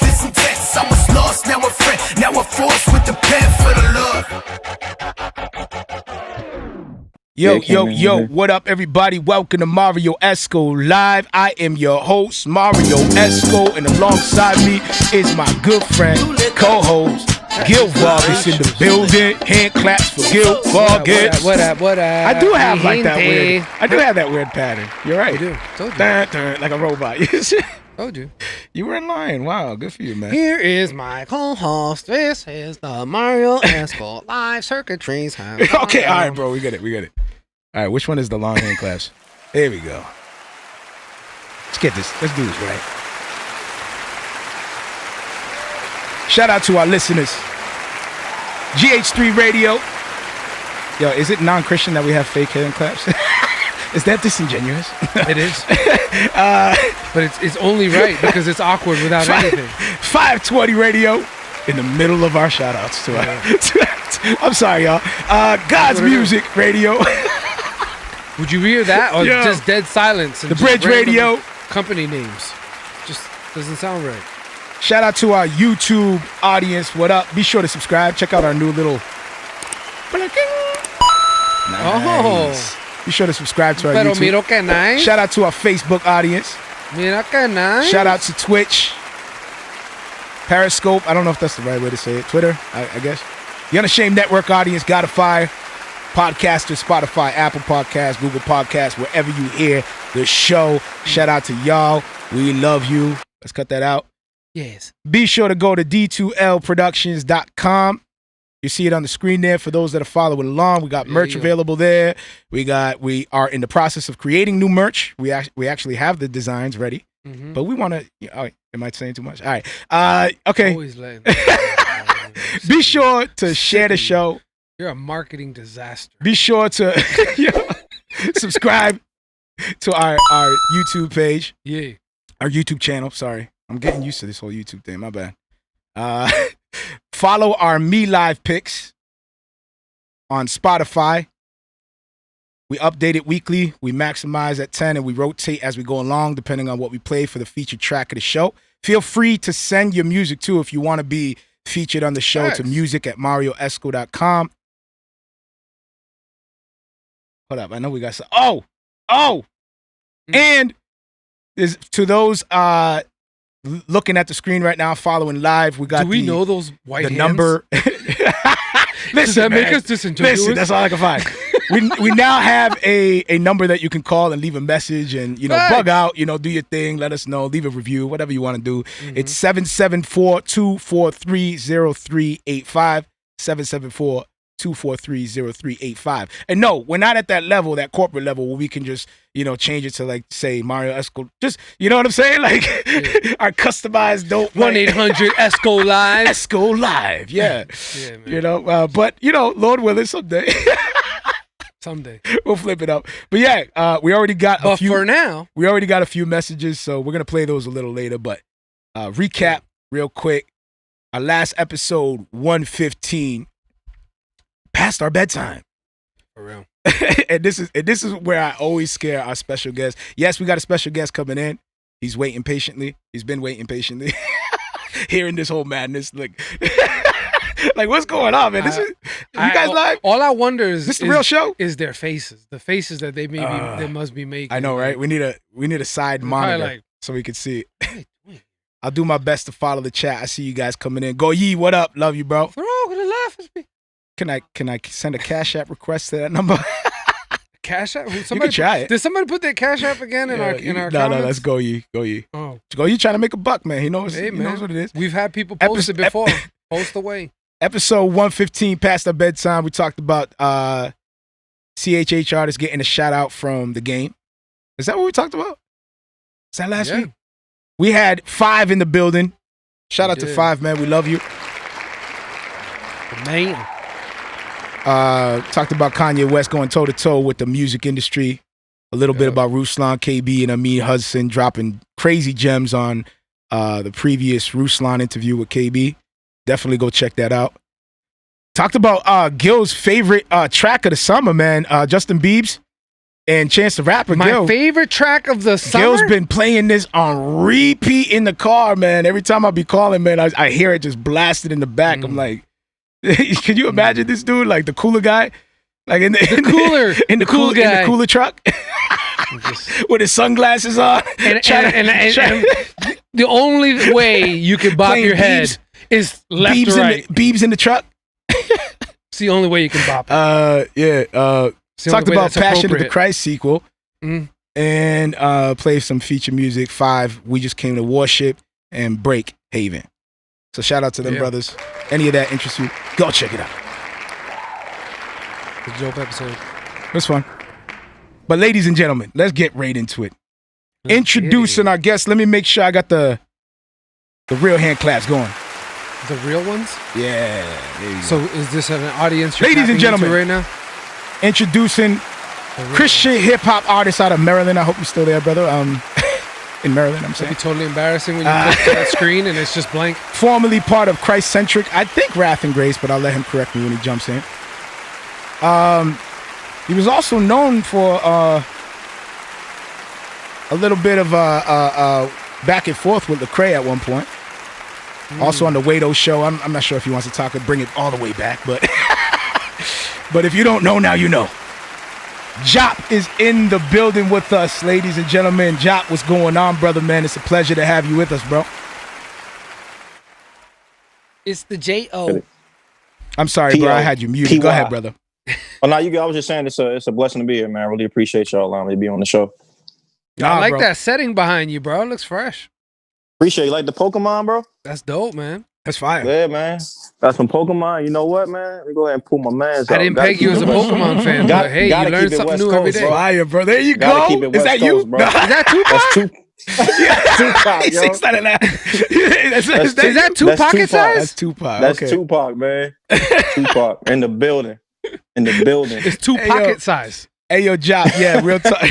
did some tests. I was lost, now a friend. Now a force with the pen for the love. Yo, what up, everybody? Welcome to Marrio Esco Live. I am your host, Marrio Esco, and alongside me is my good friend, co-host, Gil Vargas in the building. Hand claps for Gil Vargas. What up? I do have like that weird. I do have that weird pattern. You're right. You do. Told you. Like a robot. Told you. You were in line. Wow, good for you, man. Here is my co-host. This is the Marrio Esco Live Circuitries. Okay, all right, bro. We get it. All right, which one is the long hand claps? There we go. Let's get this. Let's do this right. Shout out to our listeners. GH3 Radio. Yo, is it non-Christian that we have fake hand claps? Is that disingenuous? It is. But it's only right because it's awkward without anything. 520 Radio in the middle of our shout outs to our I'm sorry, y'all. God's Music Radio. Would you hear that or just dead silence? And the Bridge Radio. Company names. Just doesn't sound right. Shout out to our YouTube audience. What up? Be sure to subscribe. Check out our new little. Nice. Oh. Be sure to subscribe to our YouTube. Miro que nice. Shout out to our Facebook audience. Mira que nice. Shout out to Twitch. Periscope. I don't know if that's the right way to say it. Twitter, I guess. The Unashamed Network audience. Gotify. Podcaster, Spotify, Apple Podcasts, Google Podcasts, wherever you hear the show. Shout out to y'all. We love you. Let's cut that out. Yes. Be sure to go to d2lproductions.com. You see it on the screen there for those that are following along. We got merch available there. We are in the process of creating new merch. We actually have the designs ready, but we want to. Am I saying too much? All right. Okay. Always letting Be sure to share the show. You're a marketing disaster. Be sure to subscribe to our YouTube page. Yeah. Our YouTube channel. Sorry. I'm getting used to this whole YouTube thing. My bad. Follow our Me Live picks on Spotify. We update it weekly. We maximize at 10 and we rotate as we go along depending on what we play for the featured track of the show. Feel free to send your music too if you want to be featured on the show to music@marrioesco.com. Hold up. I know we got some. And there's, to those looking at the screen right now, following live, we got Do we know those white the hands? Number. Listen, does that make man. us disingenuous? Listen, that's all I can find. we now have a number that you can call and leave a message and, bug out, do your thing, let us know, leave a review, whatever you want to do. It's 774-243-0385, 774-243-0385. And no, we're not at that level, that corporate level where we can just, change it to like, say, Marrio Esco. Just, you know what I'm saying? Like, our customized dope. 1-800-ESCO Live. Esco Live, yeah. Man. But, Lord willing, someday. Someday. We'll flip it up. But yeah, we already got a few. But for now. We already got a few messages, so we're going to play those a little later. But recap real quick. Our last episode, 115, past our bedtime. For real. and this is where I always scare our special guest. Yes, we got a special guest coming in. He's waiting patiently. He's been waiting patiently. Hearing this whole madness. Like what's going on, man? You guys live? All I wonder is this the real show? Is their faces. The faces that they they must be making. I know, right? We need a side monitor so we can see it. I'll do my best to follow the chat. I see you guys coming in. Go Yee, what up? Love you, bro. Throw to the left. Can I send a Cash App request to that number? Cash App? You can try it. Did somebody put their Cash App again in our comments? No, let's Go Yee. Oh. Go Yee trying to make a buck, man. He knows what it is. We've had people post it before. Post away. Episode 115, past our bedtime. We talked about CHH artists getting a shout out from the game. Is that what we talked about? Is that last week? We had 5 in the building. Shout out to 5, man. We love you. The man. Talked about Kanye West going toe-to-toe with the music industry. A little bit about Ruslan, KB, and Amin Hudson dropping crazy gems on the previous Ruslan interview with KB. Definitely go check that out. Talked about Gil's favorite track of the summer, man. Justin Biebs. And Chance the Rapper, My favorite track of the summer? Gil's been playing this on repeat in the car, man. Every time I be calling, man, I hear it just blasted in the back. I'm like, can you imagine this dude, like the cooler guy? Like in the cooler truck with his sunglasses on. And the only way you can bop your head is left or right. Beebs in the truck. It's the only way you can bop it. Talked about Passion of the Christ sequel. And play some feature music. 5, We Just Came to Worship, and Break Haven. So shout out to them brothers. Any of that interests you, go check it out. The Jopp episode. It was fun. But ladies and gentlemen, let's get right into it. Introducing our guests. Let me make sure I got the real hand claps going. The real ones? Yeah. There you go. So is this an audience you're ladies and gentlemen right now? Introducing Christian hip-hop artist out of Maryland. I hope you're still there, brother. In Maryland, I'm saying. It'd be totally embarrassing when you click to that screen and it's just blank. Formerly part of Christ-centric, I think Wrath and Grace, but I'll let him correct me when he jumps in. He was also known for a little bit of back and forth with Lecrae at one point. Also on the Wado show. I'm not sure if he wants to bring it all the way back, but but if you don't know now, you know. Jopp is in the building with us, ladies and gentlemen. Jopp, what's going on, brother, man? It's a pleasure to have you with us, bro. It's the J.O. I'm sorry, bro. I had you muted. Go ahead, brother. Oh, no, you go. I was just saying it's a blessing to be here, man. I really appreciate y'all allowing me to be on the show. I like that setting behind you, bro. It looks fresh. Appreciate you. Like the Pokemon, bro? That's dope, man. That's fire. Yeah, man. Got some Pokemon. You know what, man? Let me go ahead and pull my mans out. I didn't peg you as a Pokemon fan, but hey, you learn something new every day. Fire, bro. There you go. Is that you? Is that Tupac? That's Tupac, yo. Is that Tupac size? That's Tupac. That's Tupac, man. Tupac in the building. It's pocket size. Hey, yo, Jopp. Yeah, real talk.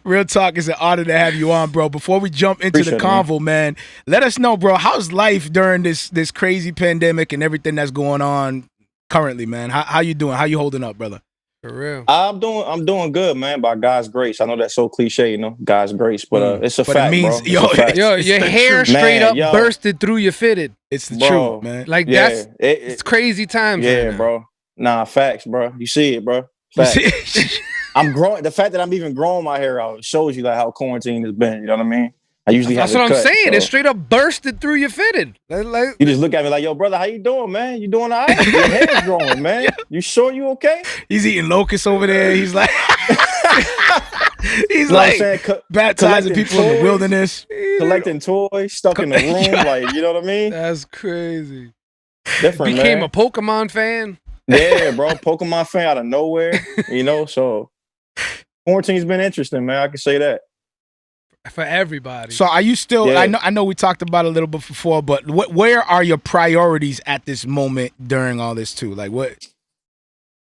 Real talk. It's an honor to have you on, bro. Before we jump into the convo, man, let us know, bro. How's life during this crazy pandemic and everything that's going on currently, man? How you doing? How you holding up, brother? For real. I'm doing good, man. By God's grace. I know that's so cliche, you know, God's grace, but it's a fact, it means, bro. Yo, your hair straight up bursted through your fitted. It's the truth, man. Like it's crazy times. Yeah, right now. bro. Nah, facts, bro. You see it, bro. Facts. I'm growing. The fact that I'm even growing my hair out shows you like how quarantine has been. You know what I mean? I usually that's what I'm saying. So. It straight up bursted through your fitted. Like, you just look at me like, yo, brother, how you doing, man? You doing all right? Your hair's growing, man. Yeah. You sure you okay? He's eating locusts over there. He's like, baptizing people in the wilderness, collecting toys, stuck in the room. Like, you know what I mean? That's crazy. Different. Became man. a Pokemon fan. Yeah, bro. Pokemon fan out of nowhere. You know, so quarantine's been interesting, man. I can say that. For everybody. So are you still, I know we talked about it a little bit before, but where are your priorities at this moment during all this too? Like what?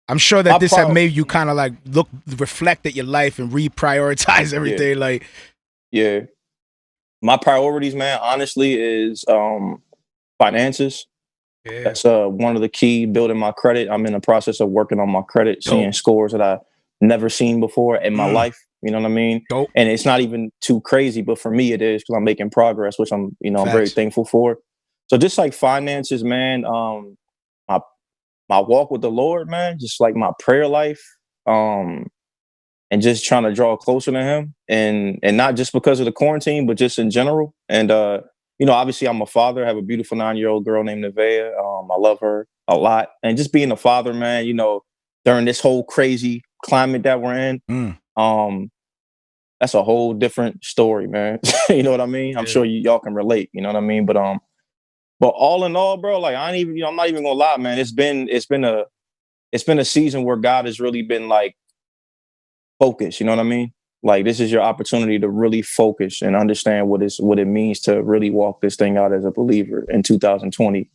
I'm sure that this have made you kind of like reflect at your life and reprioritize everything. My priorities, man, honestly is finances. Yeah. That's one of the key, building my credit. I'm in the process of working on my credit, seeing scores that I've never seen before in my life. You know what I mean? Dope. And it's not even too crazy, but for me it is because I'm making progress, which I'm very thankful for. So just like finances, man, my walk with the Lord, man, just like my prayer life, and just trying to draw closer to Him, and not just because of the quarantine, but just in general. And obviously I'm a father. I have a beautiful 9-year-old girl named Nevaeh. I love her a lot, and just being a father, man, during this whole crazy climate that we're in. That's a whole different story, man. You know what I mean? I'm sure y'all can relate. You know what I mean? But all in all, bro, like I'm not even gonna lie, man. It's been a season where God has really been like focused. You know what I mean? Like this is your opportunity to really focus and understand what it means to really walk this thing out as a believer in 2020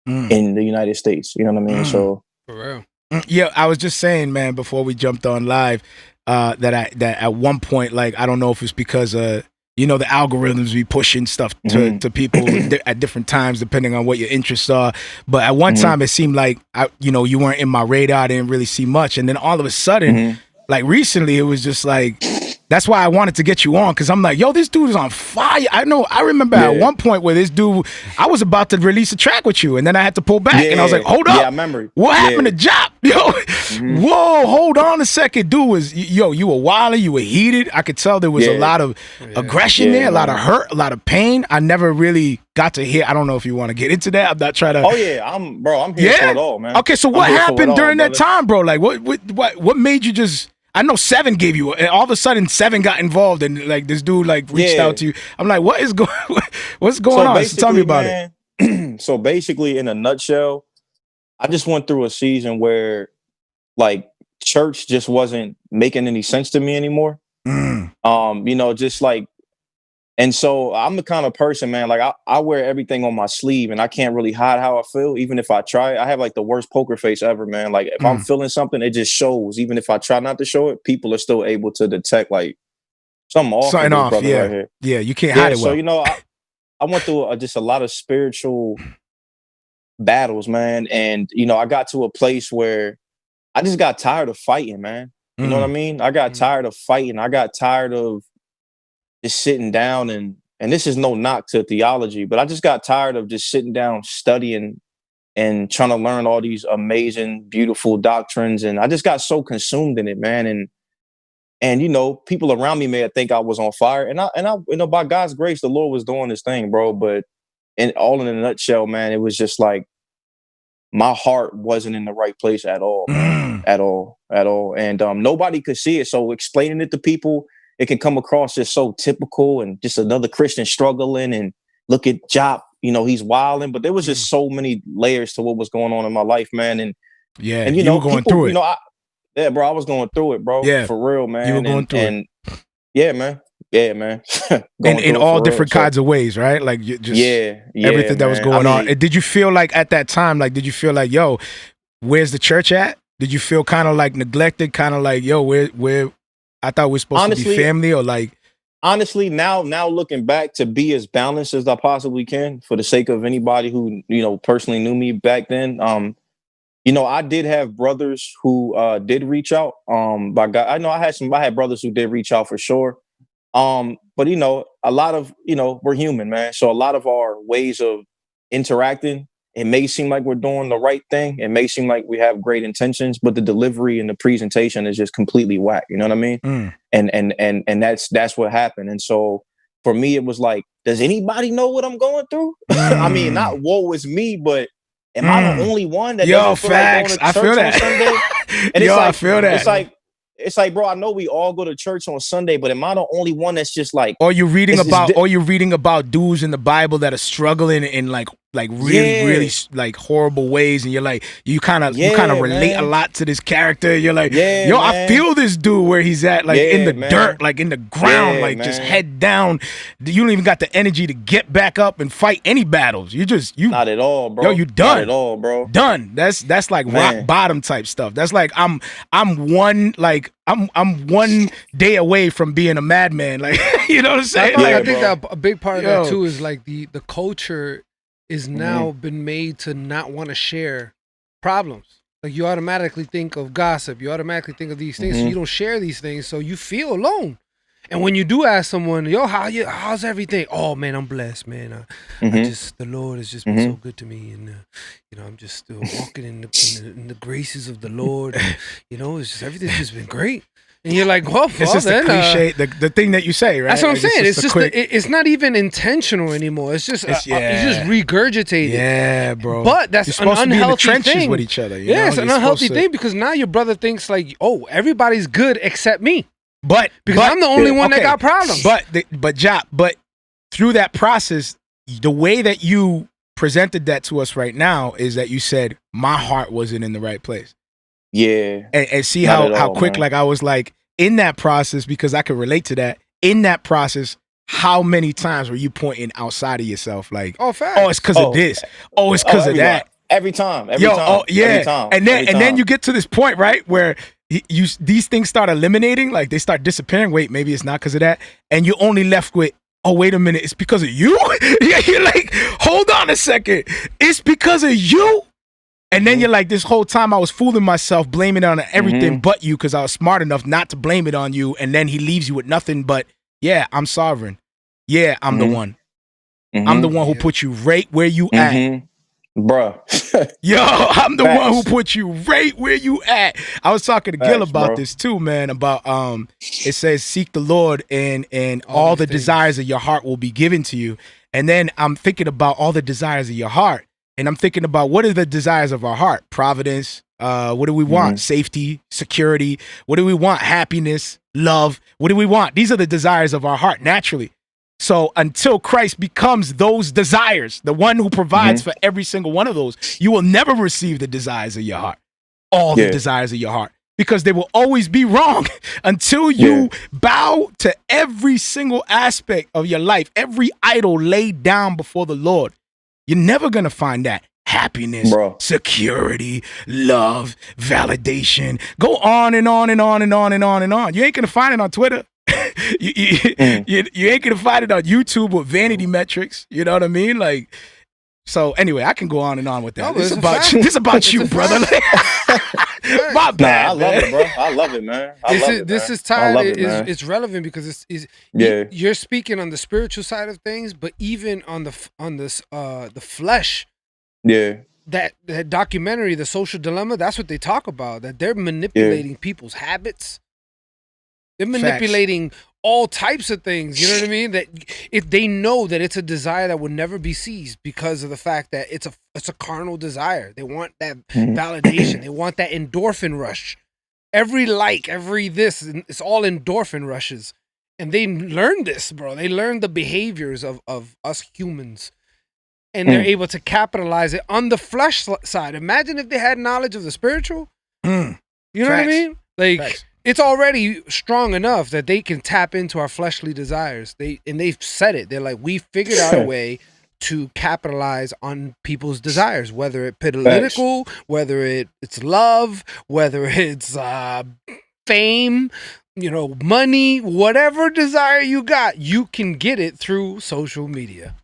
in the United States. You know what I mean? So for real. Yeah, I was just saying, man, before we jumped on live, that at one point, like, I don't know if it's because the algorithms be pushing stuff to people at different times depending on what your interests are. But at one time, it seemed like you weren't in my radar. I didn't really see much, and then all of a sudden, Like recently, it was just like, that's why I wanted to get you on, because I'm like, yo, this dude is on fire. I remember at one point where this dude, I was about to release a track with you, and then I had to pull back, and I was like, hold up. Yeah, I remember. What happened to Jopp? Yo, whoa, hold on a second. Dude was, yo, you were wilding, you were heated. I could tell there was a lot of aggression there, a lot of hurt, a lot of pain. I never really got to hear. I don't know if you want to get into that. I'm not trying to. Oh yeah, I'm here for it all, man. Okay, so what happened during that time, bro? Like, what made you just? I know Seven gave you, and all of a sudden Seven got involved, and like this dude like reached out to you. I'm like, what's going on? So tell me about it. So basically, in a nutshell, I just went through a season where like church just wasn't making any sense to me anymore. Just like. And so I'm the kind of person, man, like I wear everything on my sleeve and I can't really hide how I feel. Even if I try, I have like the worst poker face ever, man. Like if I'm feeling something, it just shows. Even if I try not to show it, people are still able to detect like something off. Sign off, right here. Yeah, you can't hide it well. So, I went through just a lot of spiritual battles, man. And, I got to a place where I just got tired of fighting, man. You know what I mean? I got tired of fighting. I got tired of just sitting down and this is no knock to theology, but I just got tired of just sitting down, studying and trying to learn all these amazing, beautiful doctrines. And I just got so consumed in it, man. And people around me may think I was on fire. And I by God's grace, the Lord was doing this thing, bro. But in a nutshell, man, it was just like my heart wasn't in the right place at all, at all. And nobody could see it. So explaining it to people, it can come across just so typical and just another Christian struggling and look at Jopp, he's wilding. But there was just so many layers to what was going on in my life, man. And you were going through it. I was going through it, bro. Yeah, for real, man. You were going through it. Yeah, man. in all different kinds of ways, right? Like just everything that was going on. Did you feel like at that time, like, yo, where's the church at? Did you feel kind of like neglected, kind of like, yo, where I thought we were supposed to be family, or like? Honestly, now looking back, to be as balanced as I possibly can for the sake of anybody who, personally knew me back then. I did have brothers who did reach out. By God, I know I had brothers who did reach out for sure. But a lot of, we're human, man. So a lot of our ways of interacting, it may seem like we're doing the right thing. It may seem like we have great intentions, but the delivery and the presentation is just completely whack. You know what I mean? And that's what happened. And so for me, it was like, does anybody know what I'm going through? I mean, not woe is me, but am I the only one that doesn't feel facts. Like going to church on Sunday? And I feel that. It's like, bro, I know we all go to church on Sunday, but am I the only one that's just like? Or you're reading about dudes in the Bible that are struggling in like really like horrible ways, and you're like, you kind of relate a lot to this character. You're like, I feel this dude where he's at, like in the dirt, like in the ground, like just head down. You don't even got the energy to get back up and fight any battles. You not at all, bro. Yo, you done. Not at all, bro. Done. That's like rock bottom type stuff. That's like I'm one day away from being a madman. Like, you know what I'm saying? I think that a big part of that too is like the culture is now been made to not want to share problems. Like you automatically think of gossip. You automatically think of these things. So you don't share these things. So you feel alone. And when you do ask someone, yo, how's everything? Oh man, I'm blessed, man. The Lord has just been so good to me, and I'm just still walking in the graces of the Lord. And, it's just everything's just been great. And you're like, it's just the cliche, the thing that you say, right? That's what I'm saying. It's just it's not even intentional anymore. It's just you just regurgitate it. Yeah, bro. But that's an unhealthy to be in the trenches thing with each other. It's an unhealthy thing, because now your brother thinks like, oh, everybody's good except me. Because I'm the only one that got problems. But through that process, the way that you presented that to us right now is that you said my heart wasn't in the right place. Yeah. And see how quick, man. Like I was like in that process, because I could relate to that. In that process, how many times were you pointing outside of yourself? Like, facts. Oh, it's because of this. Oh, it's because of that. Every time. And then you get to this point, right, where these things start eliminating, like they start disappearing. Wait, maybe it's not because of that. And you're only left with, oh, wait a minute, it's because of you? You're like, hold on a second. It's because of you? And then you're like, this whole time I was fooling myself, blaming it on everything but you because I was smart enough not to blame it on you. And then he leaves you with nothing but, yeah, I'm sovereign. Yeah, I'm the one. I'm the one who put you right where you at. Bruh. Yo, I'm the one who put you right where you at. I was talking to Gil about this too, man, about it says seek the Lord and all the desires of your heart will be given to you. And then I'm thinking about all the desires of your heart. And I'm thinking about what are the desires of our heart? Providence. What do we want? Safety, security. What do we want? Happiness, love. What do we want? These are the desires of our heart naturally. So until Christ becomes those desires, the one who provides for every single one of those, you will never receive the desires of your heart. All the desires of your heart. Because they will always be wrong until you bow to every single aspect of your life, every idol laid down before the Lord. You're never going to find that happiness, security, love, validation. Go on and on and on and on and on and on. You ain't going to find it on Twitter. you ain't going to find it on YouTube with vanity metrics. You know what I mean? Like, so anyway, I can go on and on with that. This is about you, brother. My bad. I love it, bro. I love it, man. This is tied. It's relevant because you're speaking on the spiritual side of things, but even on the flesh. Yeah. That documentary, The Social Dilemma, that's what they talk about. That they're manipulating people's habits. They're manipulating all types of things. You know what I mean? That if they know that it's a desire that will never be seized because of the fact that it's a carnal desire. They want that validation. They want that endorphin rush. Every this, it's all endorphin rushes. And they learn this, bro. They learn the behaviors of us humans. And they're able to capitalize it on the flesh side. Imagine if they had knowledge of the spiritual. You know what I mean? Like, it's already strong enough that they can tap into our fleshly desires. They've said it. They're like, we figured out a way to capitalize on people's desires, whether it's political, whether it's love, whether it's fame, money, whatever desire you got, you can get it through social media.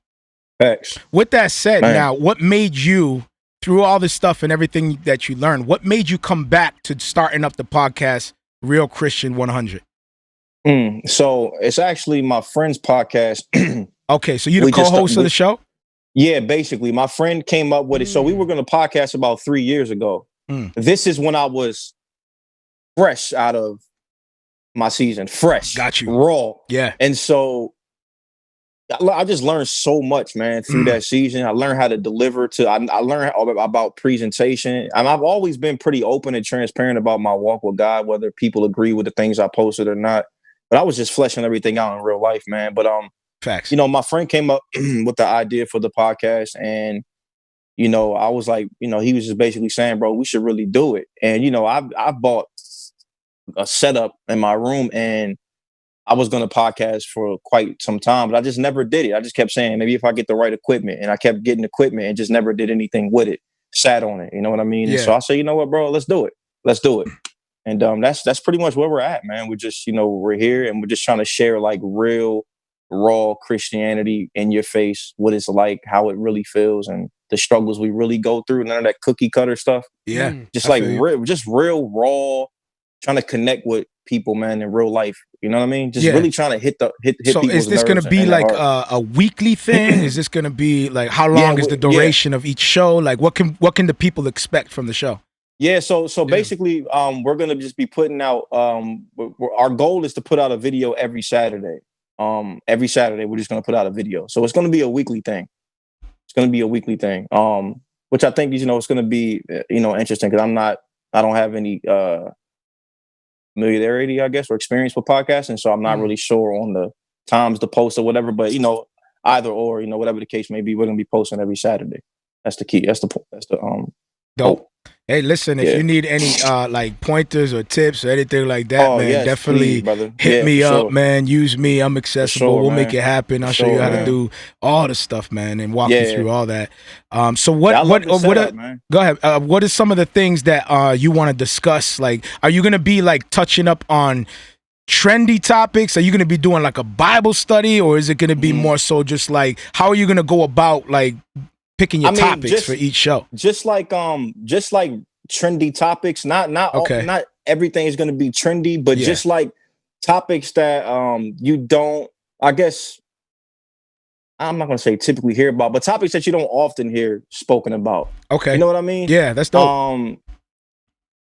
With that said, now, what made you, through all this stuff and everything that you learned, what made you come back to starting up the podcast, Real Christian 100? So it's actually my friend's podcast. Okay, so you're the co-host of the show? Yeah, basically. My friend came up with it. So we were going to podcast about 3 years ago. This is when I was fresh out of my season. Fresh. Got you. Raw. Yeah. And so I just learned so much, man, through that season. I learned how to deliver I learned about presentation. And I've always been pretty open and transparent about my walk with God, whether people agree with the things I posted or not. But I was just fleshing everything out in real life, man. But facts. My friend came up with the idea for the podcast, and I was like, he was just basically saying, bro, we should really do it. And I bought a setup in my room, and I was going to podcast for quite some time, but I just never did it. I just kept saying, maybe if I get the right equipment, and I kept getting equipment and just never did anything with it, sat on it. You know what I mean? Yeah. And so I said, you know what, bro, let's do it. Let's do it. And that's pretty much where we're at, man. We're just, we're here and we're just trying to share like real, raw Christianity in your face, what it's like, how it really feels, and the struggles we really go through. None of that cookie cutter stuff. Yeah. Just like real raw, trying to connect with people, man, in real life. You know what I mean? Just really trying to hit so people's is this going to be like a weekly thing? Is this going to be like, how long is the duration of each show? Like what can the people expect from the show? Yeah, so basically, we're going to just be putting out, our goal is to put out a video every Saturday. Every Saturday, we're just going to put out a video. So it's going to be a weekly thing. Which I think, it's going to be, interesting because I don't have any familiarity, I guess, or experience with podcasting. So I'm not really sure on the times to post or whatever, but either or, whatever the case may be, we're going to be posting every Saturday. That's the key. That's the dope. Hey, listen, if you need any like pointers or tips or anything like that, man, definitely hit me up, man. Use me. I'm accessible. We'll make it happen. I'll show you how to do all the stuff, man, and walk you through all that. So go ahead. What are some of the things that you want to discuss? Like, are you going to be like touching up on trendy topics? Are you going to be doing like a Bible study, or is it going to be more so just like, how are you going to go about like picking your topics for each show? Just like trendy topics. Not everything is going to be trendy, but just like topics that you don't, I guess, I'm not going to say typically hear about, but topics that you don't often hear spoken about. Okay. You know what I mean? Yeah, that's dope.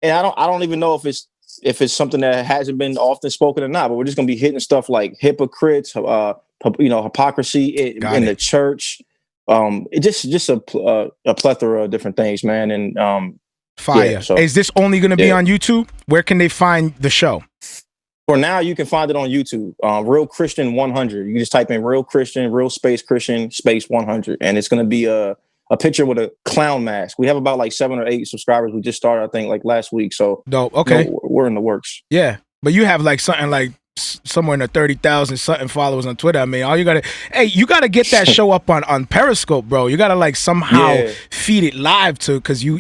And I don't even know if it's something that hasn't been often spoken or not, but we're just going to be hitting stuff like hypocrites, hypocrisy in the church. It's just a plethora of different things, man. And fire. Yeah, so, is this only going to be on YouTube? Where can they find the show? For now, you can find it on YouTube. Real Christian 100. You can just type in Real Christian, Real Space Christian, Space 100, and it's going to be a picture with a clown mask. We have about like 7 or 8 subscribers. We just started, I think, like last week. So dope. Okay, we're in the works. Yeah, but you have like something like somewhere in the 30,000 something followers on Twitter. I mean, you gotta get that show up on Periscope, bro. You gotta like somehow feed it live to because you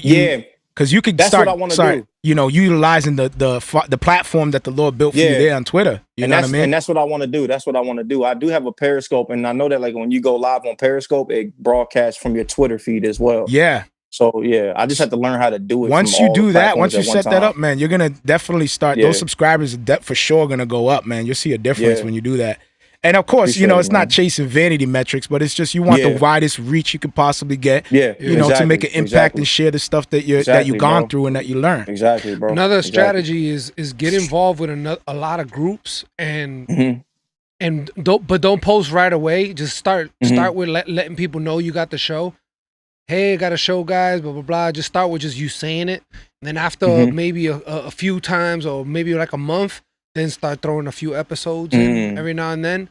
could That's start. What I want to do. Utilizing the platform that the Lord built for you there on Twitter. You know what I mean? And that's what I want to do. I do have a Periscope, and I know that like when you go live on Periscope, it broadcasts from your Twitter feed as well. Yeah. So yeah, I just have to learn how to do it. Once you do that, once you set that up, man, you're gonna definitely start. Those subscribers are for sure gonna go up, man. You'll see a difference when you do that. And of course, it's not chasing vanity metrics, but it's just you want the widest reach you could possibly get. Yeah, to make an impact and share the stuff that you've gone through and that you learned. Exactly, bro. Another strategy is get involved with a lot of groups and don't post right away. Just start with letting people know you got the show. Hey, I got a show, guys. Blah blah blah. Just start with just you saying it, and then after maybe a few times or maybe like a month, then start throwing a few episodes in every now and then.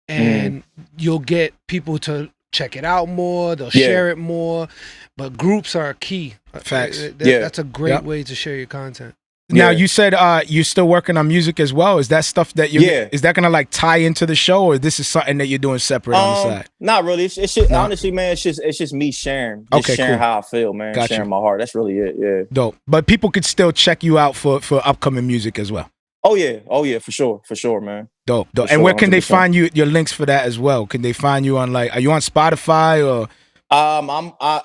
And you'll get people to check it out more. They'll share it more. But groups are key. Facts. That's a great way to share your content. Now you said you're still working on music as well. Is that stuff that is that gonna like tie into the show, or this is something that you're doing separate on the side? Not really. It's just, honestly, man. It's just me sharing. Sharing how I feel, man. Sharing my heart. That's really it. Yeah. Dope. But people could still check you out for upcoming music as well. Oh yeah, for sure, man. Dope. And where can they find you? Your links for that as well. Can they find you on are you on Spotify or?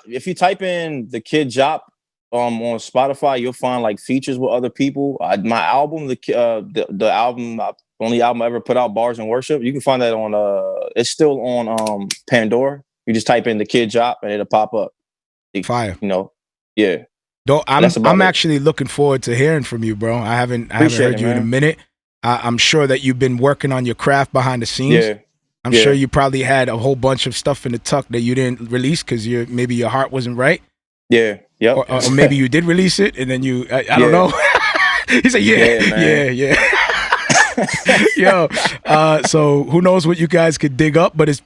If you type in the Kid Jopp on Spotify, you'll find like features with other people. My album, the album, only album I ever put out, Bars and Worship. You can find that on it's still on Pandora. You just type in the Kid Jopp and it'll pop up. Fire. Yeah. I'm actually looking forward to hearing from you, bro. I haven't heard you in a minute. I'm sure that you've been working on your craft behind the scenes. Yeah. I'm sure you probably had a whole bunch of stuff in the tuck that you didn't release because maybe your heart wasn't right. Yeah. Yep. Or maybe you did release it and then I don't know. He said, yeah. Yo, so who knows what you guys could dig up, but it's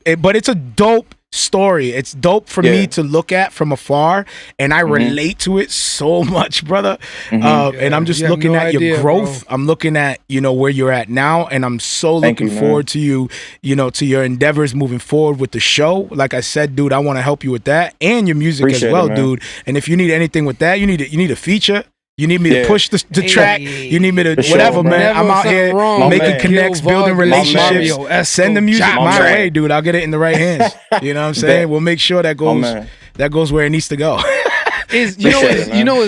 a dope story. It's dope for me to look at from afar, and I relate to it so much, brother. And I'm just looking at your growth. Bro. I'm looking at where you're at now, and I'm so looking forward to you to your endeavors moving forward with the show. Like I said, dude, I want to help you with that and your music as well, dude. And if you need anything with that, you need a feature. You need me to push the track. You need me to whatever, man. I'm out here making connects, building relationships. Send the music my way, dude. I'll get it in the right hands. You know what I'm saying? We'll make sure that goes where it needs to go. It's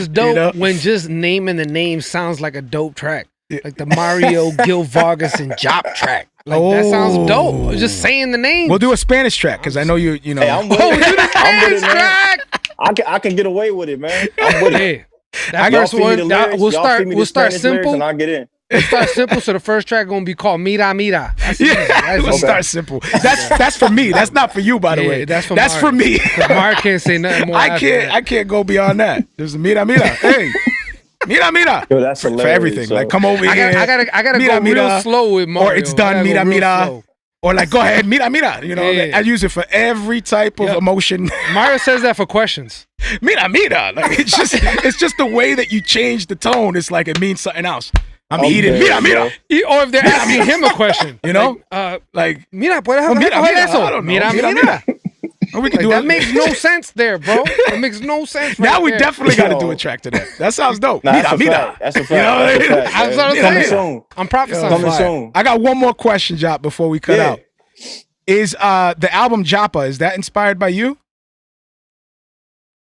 dope when just naming the name sounds like a dope track, like the Marrio Gil Vargas and Jopp track. That sounds dope. Just saying the name. We'll do a Spanish track because I know you. Hey, I'm with it. Do the Spanish track. I can get away with it, man. I'm with it. That first one, we'll start simple. And I'll get in. We'll start simple. So the first track gonna be called Mira Mira. Let's start simple. That's for me. That's not for you, by the way. That's for me. Mark can't say nothing more. I can't go beyond that. There's a Mira Mira. Hey. Mira Mira. Yo, that's hilarious, for everything. So. Like come over here. I gotta go real slow with Mario. Or it's done. Mira Mira. Slow. Or like, go ahead, mira. I use it for every type of emotion. Mario says that for questions. Mira. Like it's just the way that you change the tone. It's like it means something else. I'm eating. Mira. Or if they're asking him a question, like mira, puedes hablar eso? Mira. We can do that makes no sense there, bro. It makes no sense. Now we definitely got to do a track to that. That sounds dope. Mira. That's a fact. Coming soon. I'm prophesying. Coming soon. I got one more question, Jopp, before we cut out. Is the album Joppa, is that inspired by you?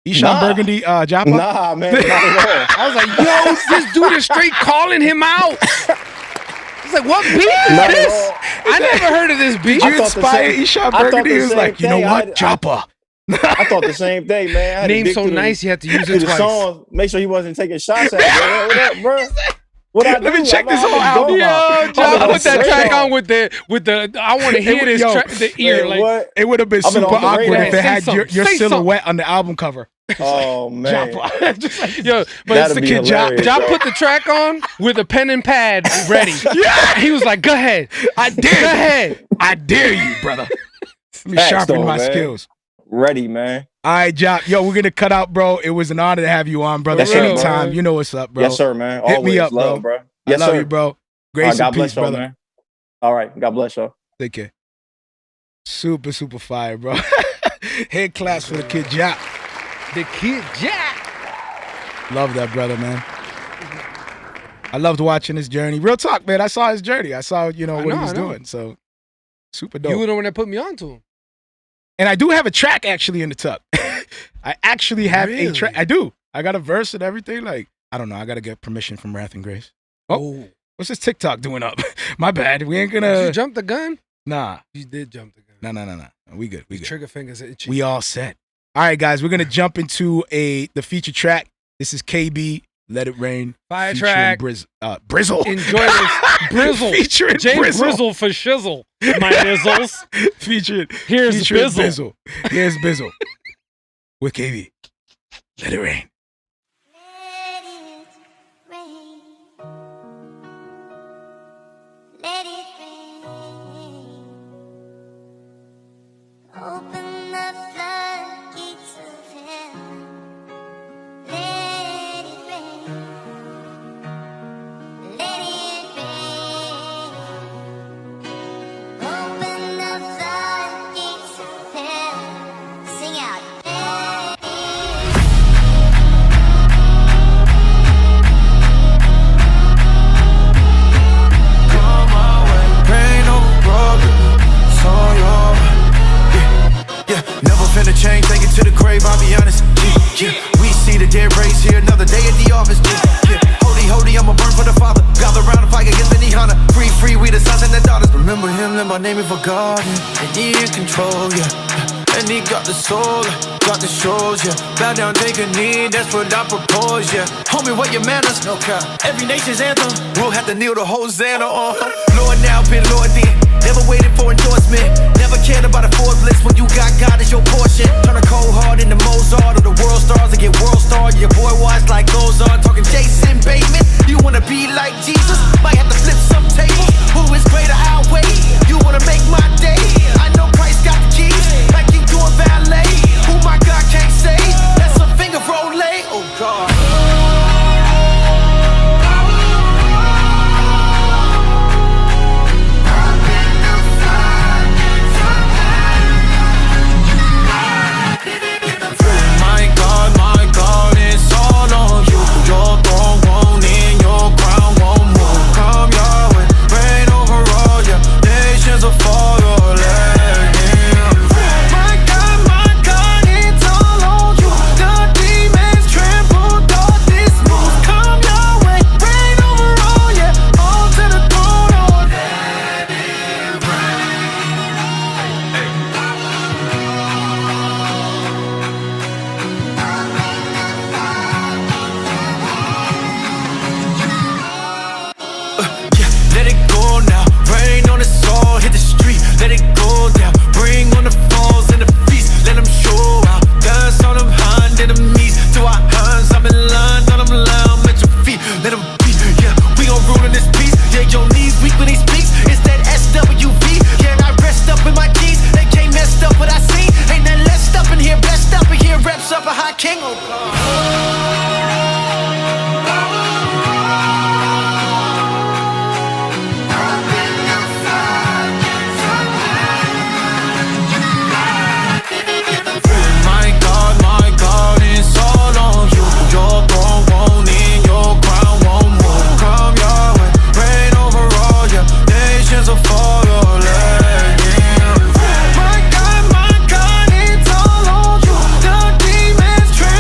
Eshawn Burgundy, Joppa? Nah, man, not at all. I was like, yo, this dude is straight calling him out. It's like, what beat is Not at this? all. I never heard of this beat. You inspired Eshawn Burgundy? He was like, you know what? Joppa. I thought the same thing, man. I had to Name dig so through nice, you had to use the it twice. song, make sure he wasn't taking shots at me. What up, bro? What I Let me do? check this whole I'm album going. out. Yo, John, I'm put that straight track on. on with the I want to hear this yo, track, the ear. Man, Like, what? It would have been I've been super on the awkward radar. if it had Say your something. Say silhouette on the album cover. Oh man, Joppa. Just like, yo, but That'd the be kid hilarious. John yo. put the track on with a pen and pad ready. Yeah. He was like, go ahead. I Go dare you. ahead. I dare you, brother. Let me Facts, sharpen though, my man. skills. Ready, man. All right, Jop. Yo, we're going to cut out, bro. It was an honor to have you on, brother. Yes, sir, Anytime. bro. You know what's up, bro. Yes, sir, man. Hit Always me up, love, bro. I Yes, love sir. you, bro. All Grace right, God and bless peace, y'all, brother. man. All right, God bless y'all. Take care. Super, super fire, bro. Head claps for the kid Jop. The kid Jack. Love that brother, man. I loved watching his journey. Real talk, man. I saw his journey. I saw, what he was doing. So, super dope. You were the one that put me onto him. And I do have a track actually in the tuck. I actually have a track. I do. I got a verse and everything. Like, I don't know. I got to get permission from Wrath and Grace. Oh, what's this TikTok doing up? My bad. We ain't Did gonna. you jump the gun? Nah. You did jump the gun. No. We good. We good. Trigger fingers itchy. We all set. All right, guys. We're gonna jump into the feature track. This is KB. Let It Rain. Fire featuring track. Brizzle. Enjoy this. Brizzle. Featuring J Brizzle. Brizzle for shizzle. My nizzles. Featuring Here's Bizzle. Bizzle. Here's Bizzle. With KB. Let It Rain. Let it rain. Open the floodgates of heaven. Let it rain. Let it rain. Open the floodgates of heaven. Sing out. Never finna change, take it to the grave, I'll be honest. Yeah. We see the dead race here, another day at the office. Yeah. Holy, I'ma burn for the Father. Gather round and fight against any Honda. Free, we the sons and the daughters. Remember him, let my name be forgotten. And he in control, yeah. And he got the soul, got the shows, yeah. Bow down, take a knee, that's what I propose, yeah. Homie, what your manners? No cap. Every nation's anthem, we'll have to kneel to Hosanna on. Lord now, been Lord then. Never waited for endorsement. Never cared about a Forbes list when you got God as your portion. Turn a cold heart into Mozart or the world stars and get world star. Your boy watch like Ozark, talking Jason Bateman. You wanna be like Jesus? Might have to flip some tables. Who is greater? I'll wait. You wanna make my day? I know Christ got the keys, like you doing valet. Who my God can't save? That's a finger roll lay. Oh God. My God, it's all on you. Your throne won't end, your crown won't move. Come Yahweh, reign over all your nations will fall your leg. My God, it's all on you. The demons tremble, darkness moves. Come Yahweh, reign over all, yeah, all to the throne, oh, let it Let it go now, rain on us all, hit the street, let it go down. Bring on the falls and the feast, let them show out. Dance on them hand enemies, to our hands, I'm in line, on them lamb at your feet, let them beat. Yeah, we gon' rule in this piece, yeah, your knees weak when he speaks. It's that SWV, yeah, and I rest up in my keys. They can't messed up what I see, ain't nothing less up in here, blessed up in here, reps up a high king, oh God. My God, it's all on you. Your throne won't end, your crown won't move. Come Yahweh, reign over all your nations will fall your leg. My God, it's all on you. The demons tremble.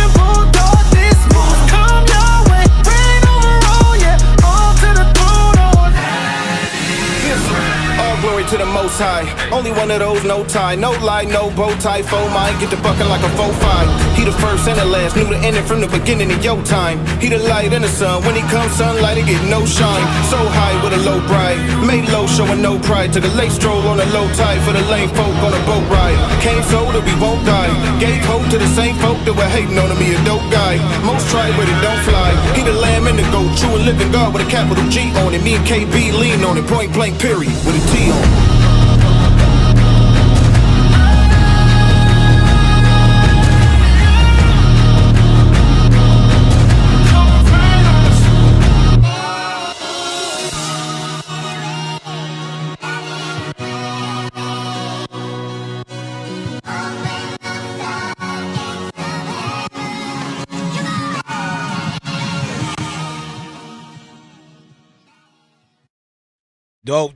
guy. Only one of those, no tie, no lie, no bow tie, faux mine. Get the bucking like a 4-5. He the first and the last, knew the ending from the beginning of your time. He the light and the sun, when he comes sunlight, it get no shine. So high with a low bride, made low showing no pride. Took a late stroll on a low tide for the lame folk on a boat ride. Came so that we won't die, gave hope to the same folk that were hating on him, he a dope guy. Most try but it don't fly. He the lamb and the goat, true and living God with a capital G on it. Me and KB lean on it, point blank period, with a T on it.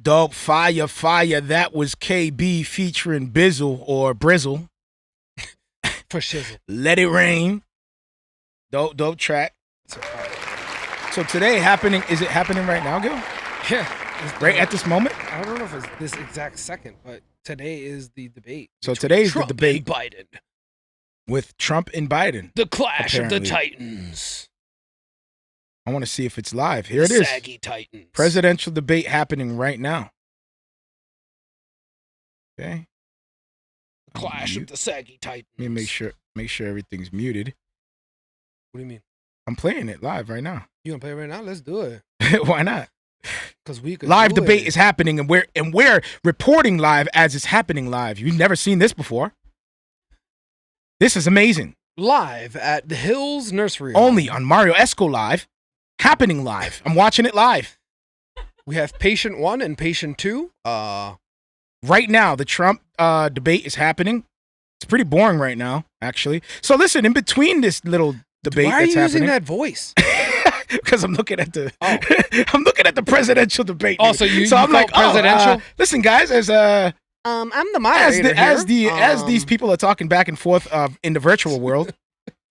Dope, fire. That was KB featuring Bizzle or Brizzle. For shizzle. Let It Rain. Dope track. So today is it happening right now, Gil? Yeah. Right at this moment? I don't know if it's this exact second, but today is the debate. So today's Trump the debate and Biden. with Trump and Biden. The clash apparently. of the Titans. I want to see if it's live. Here The it is. Saggy Titans. Presidential debate happening right now. Okay. The clash of the Saggy Titans. Let me make sure everything's muted. What do you mean? I'm playing it live right now. You gonna play it right now? Let's do it. Why not? Because we could Live do debate it. is happening, and we're reporting live as it's happening live. You've never seen this before. This is amazing. Live at the Hills Nursery Home. Only on Marrio Esco Live. Happening live. I'm watching it live. We have patient 1 and patient 2. Right now, the Trump debate is happening. It's pretty boring right now, actually. So listen, in between this little debate Why are that's you using happening, that voice? because I'm looking at the I'm looking at the presidential debate. Oh, dude. so you I'm like, presidential? Listen, guys, as I'm the moderator as these people are talking back and forth in the virtual world,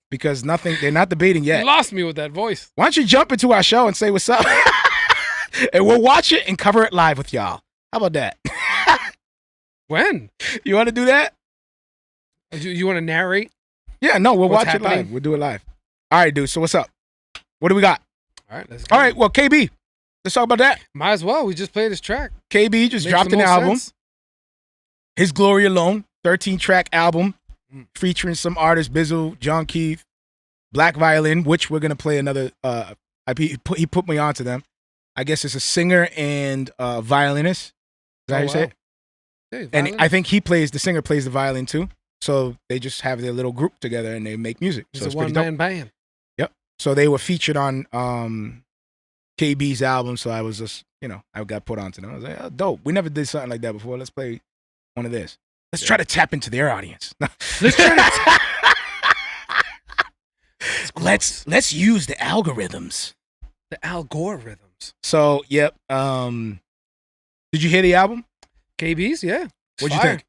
because they're not debating yet. You lost me with that voice. Why don't you jump into our show and say what's up, and we'll watch it and cover it live with y'all. How about that? When? You want to do that? You want to narrate? Yeah, no, we'll What's watch it happening? live. We'll do it live. All right, dude. So what's up? What do we got? All right, let's go. All right, well, KB, let's talk about that. Might as well. We just played this track. KB just Makes dropped the an most album, sense. His Glory Alone, 13-track album, featuring some artists, Bizzle, John Keith, Black Violin, which we're gonna play another. He put me onto them. I guess it's a singer and violinist. Is that how you say it? Hey, And violin. I think the singer plays the violin too. So they just have their little group together and they make music. It's So a it's pretty dope. one-man band. So they were featured on KB's album. So I was just, I got put onto them. I was like, oh, dope. We never did something like that before. Let's play one of this. Let's try to tap into their audience. Let's try to Let's use the algorithms. the algorithms. So, yep. Did you hear the album? KB's, yeah. What'd you think?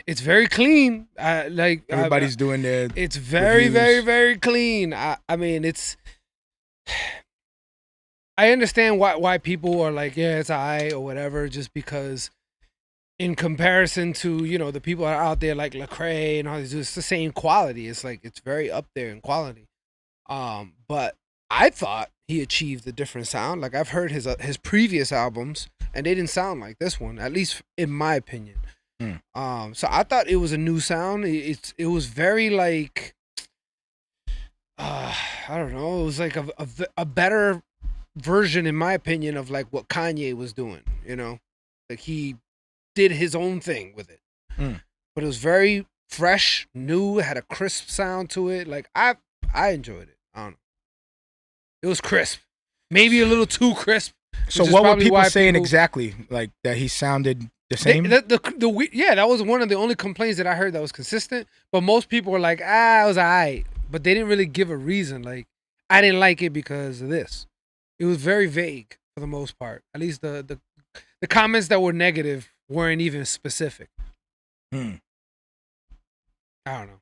It's very clean. Everybody's doing their It's very, reviews. very, very clean. I mean, it's. I understand why people are like, yeah, it's alright or whatever, just because, in comparison to the people that are out there like Lecrae and all these, it's the same quality. It's like it's very up there in quality. But I thought he achieved a different sound. Like I've heard his previous albums, and they didn't sound like this one, at least in my opinion. So I thought it was a new sound. It was very like, I don't know. It was like a better version, in my opinion, of like what Kanye was doing. Like he did his own thing with it, but it was very fresh, new. It had a crisp sound to it. Like I enjoyed it. I don't know. It was crisp, maybe a little too crisp. So which is what were probably people why saying exactly? Like that he sounded the same? That was one of the only complaints that I heard that was consistent. But most people were like, it was alright. But they didn't really give a reason. Like, I didn't like it because of this. It was very vague for the most part. At least the comments that were negative weren't even specific. I don't know.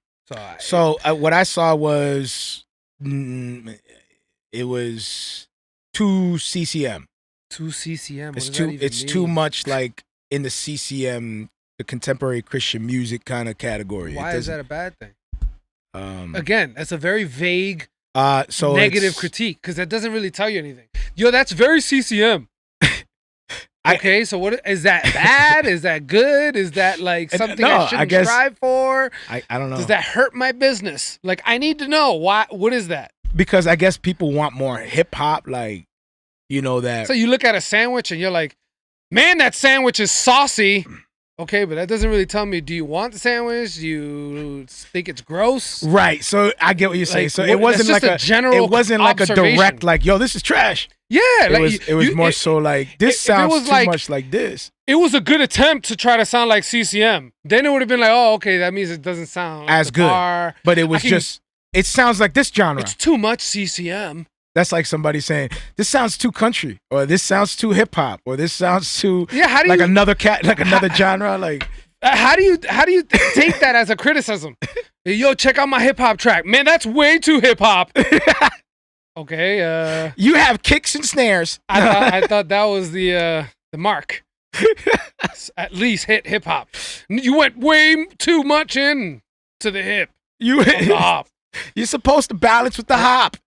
So what I saw was it was 2 CCM. 2 CCM. It's too much like in the CCM the contemporary Christian music kind of category. Why is that a bad thing? Um, Again, that's a very vague, so negative critique because that doesn't really tell you anything. Yo, that's very CCM. Okay, so what is that bad? Is that good? Is that like something I shouldn't strive for? I don't know. Does that hurt my business? Like, I need to know why. What is that? Because I guess people want more hip hop, like, you know that. So you look at a sandwich and you're like, man, that sandwich is saucy. Okay, but that doesn't really tell me. Do you want the sandwich? Do you think it's gross? Right. So I get what you're saying. Like, So it wasn't like a general. It wasn't like a direct like, yo, this is trash. Yeah, It was more so like this sounds too much like this. It was a good attempt to try to sound like CCM. Then it would have been like, oh, okay, that means it doesn't sound as good. But it was just. It sounds like this genre. It's too much CCM. That's like somebody saying, this sounds too country, or this sounds too hip hop, or this sounds too another genre. Like how do you take that as a criticism? Yo, check out my hip hop track. Man, that's way too hip hop. Okay, you have kicks and snares. I thought that was the mark. At least hit hip hop. You went way too much in to the hip. You hit the hop. You're supposed to balance with the hop.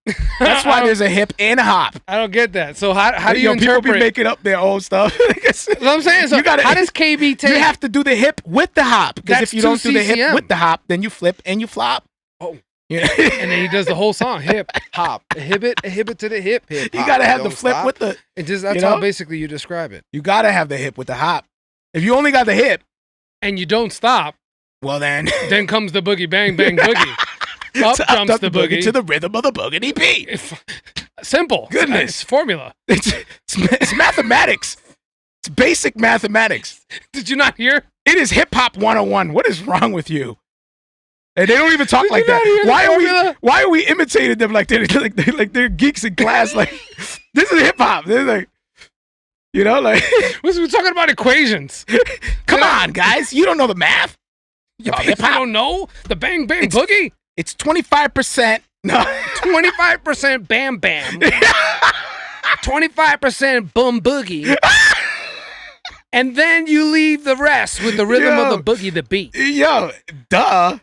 That's why there's a hip and a hop. I don't get that. So how do you interpret? People be making up their own stuff. That's what I'm saying. So how does KB take? You have to do the hip with the hop. Because if you don't do the hip with the hop, then you flip and you flop. Oh. Yeah. And then he does the whole song. Hip, hop, a hip it to the hip. You got to have the flip with the. That's how basically you describe it. You got to have the hip with the hop. If you only got the hip. And you don't stop. Well then. Then comes the boogie, bang, bang, boogie. Up jumps the boogie to the rhythm of the boogity beat. Simple. Goodness. Formula. It's mathematics. It's basic mathematics. Did you not hear? It is hip hop 101. What is wrong with you? And they don't even talk like that. Why are we imitating them like they're geeks in class? Like, this is hip hop. They're like, we're talking about equations. Come on, guys. You don't know the math. Yo, you don't know the bang bang boogie? It's 25%. No, 25% bam bam. 25% boom boogie. And then you leave the rest with the rhythm of the boogie, the beat. Yo, duh.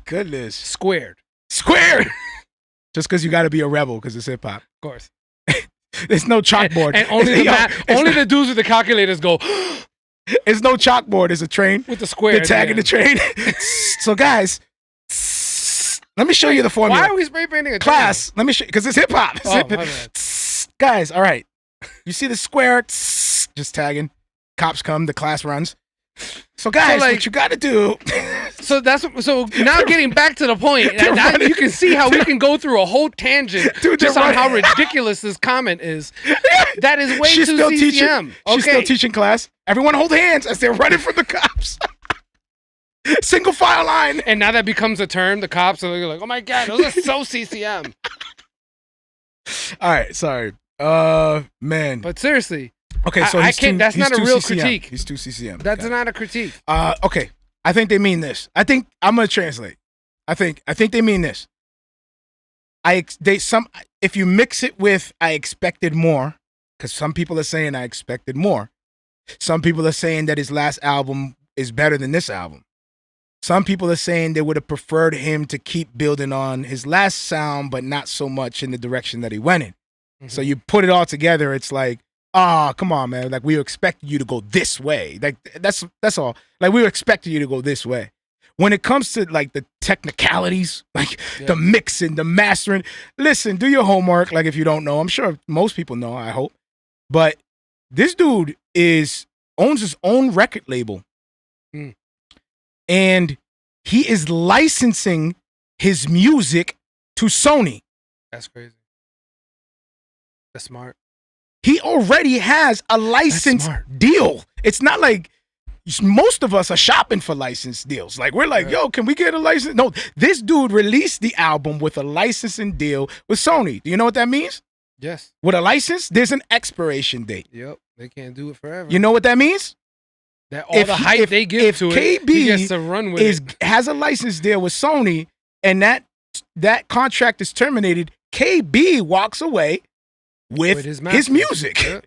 Goodness. Squared. Just because you got to be a rebel because it's hip hop. Of course. There's no chalkboard. And only the dudes with the calculators go. It's no chalkboard. It's a train. With the square. They're tagging the train. So, guys, let me show you the formula. Why are we spray painting a class? train? Let me show you, because it's hip hop. Guys, all right. You see the square? Just tagging. Cops come. The class runs. So, guys, what you got to do. So now getting back to the point, now you can see how we can go through a whole tangent just on how ridiculous this comment is. That is way too CCM. She's still teaching class. Everyone hold hands as they're running from the cops. Single file line. And now that becomes a term. The cops are like, oh my God, those are so CCM. All right, sorry. Man. But seriously. Okay, so that's not a real critique. He's too CCM. That's not a critique. Okay. I think they mean this. I think I'm gonna translate. I think they mean this. If you mix it with I expected more, because some people are saying I expected more. Some people are saying that his last album is better than this album. Some people are saying they would have preferred him to keep building on his last sound, but not so much in the direction that he went in. Mm-hmm. So you put it all together, it's like, come on, man. Like, we were expecting you to go this way. Like, that's all. Like, we were expecting you to go this way. When it comes to, like, the technicalities, like the mixing, the mastering, listen, do your homework. Like, if you don't know, I'm sure most people know, I hope. But this dude owns his own record label. Mm. And he is licensing his music to Sony. That's crazy. That's smart. He already has a license deal. It's not like most of us are shopping for license deals. Like, we're like, yo, can we get a license? No, this dude released the album with a licensing deal with Sony. Do you know what that means? Yes. With a license, there's an expiration date. Yep. They can't do it forever. You know what that means? That all the hype they give to it, he gets to run with it. Has a license deal with Sony, and that contract is terminated, KB walks away with his music. Yep.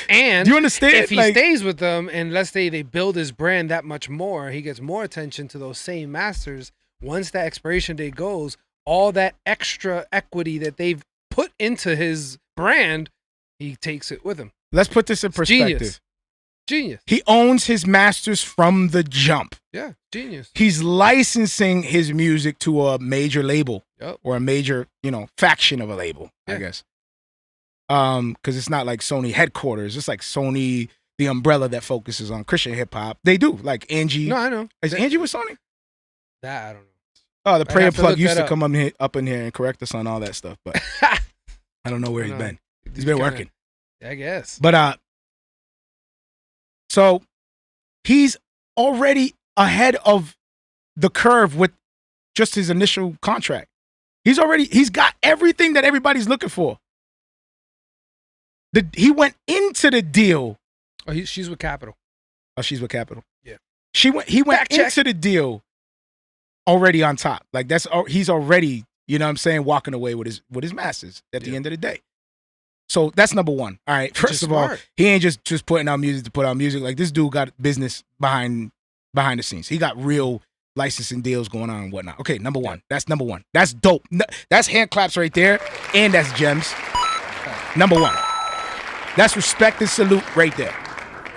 And do you understand? If he stays with them, and let's say they build his brand that much more, he gets more attention to those same masters. Once that expiration date goes, all that extra equity that they've put into his brand, he takes it with him. Let's put this in perspective. Genius. He owns his masters from the jump. Yeah, genius. He's licensing his music to a major label or a major, faction of a label, I guess. Because it's not like Sony headquarters. It's like Sony, the umbrella that focuses on Christian hip hop. They do. Like Angie. No, I know. Is Angie with Sony? That I don't know. Oh, the prayer plug used to come up in here and correct us on all that stuff, but I don't know where he's been. He's been working. I guess. But so he's already ahead of the curve with just his initial contract. He's got everything that everybody's looking for. He went into the deal. Oh, she's with Capital. Oh, she's with Capital. Yeah. He went into the deal already on top. Like he's already, walking away with his masters at the end of the day. So that's number one. All right. First of all, he ain't just putting out music to put out music. Like this dude got business behind the scenes. He got real licensing deals going on and whatnot. Okay, number one. That's number one. That's dope. That's hand claps right there, and that's gems. Number one. That's respect and salute right there,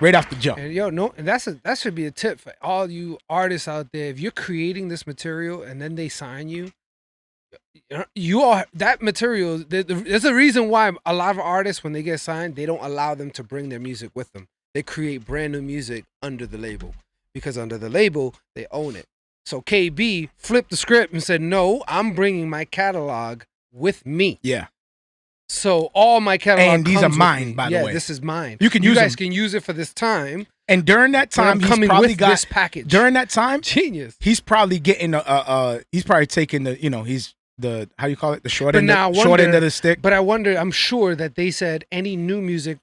right off the jump. And that should be a tip for all you artists out there. If you're creating this material and then they sign you, that material. There's a reason why a lot of artists, when they get signed, they don't allow them to bring their music with them. They create brand new music under the label because under the label they own it. So KB flipped the script and said, "No, I'm bringing my catalog with me." Yeah. So all my catalog and these are mine, by the way. Yeah, this is mine. You guys can use it for this time. And during that time, he's probably got this package. During that time, genius. He's probably getting he's probably taking he's the how you call it, the short end of the stick. But I'm sure that they said any new music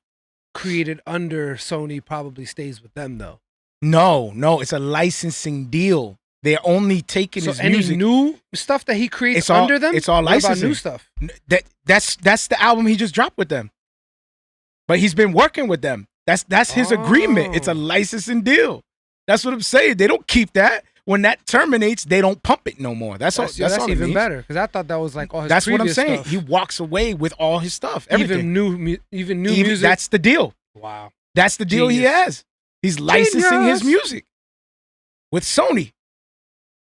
created under Sony probably stays with them though. No, it's a licensing deal. They're only taking his music. Any new stuff that he creates under them? It's all licensing. What about new stuff? That's the album he just dropped with them. But he's been working with them. That's his agreement. It's a licensing deal. That's what I'm saying. They don't keep that. When that terminates, they don't pump it no more. That's all even better because I thought that was like all his. That's what I'm saying. Stuff. He walks away with all his stuff. Everything. Even new music. That's the deal. Wow. That's the deal he has. He's licensing his music with Sony.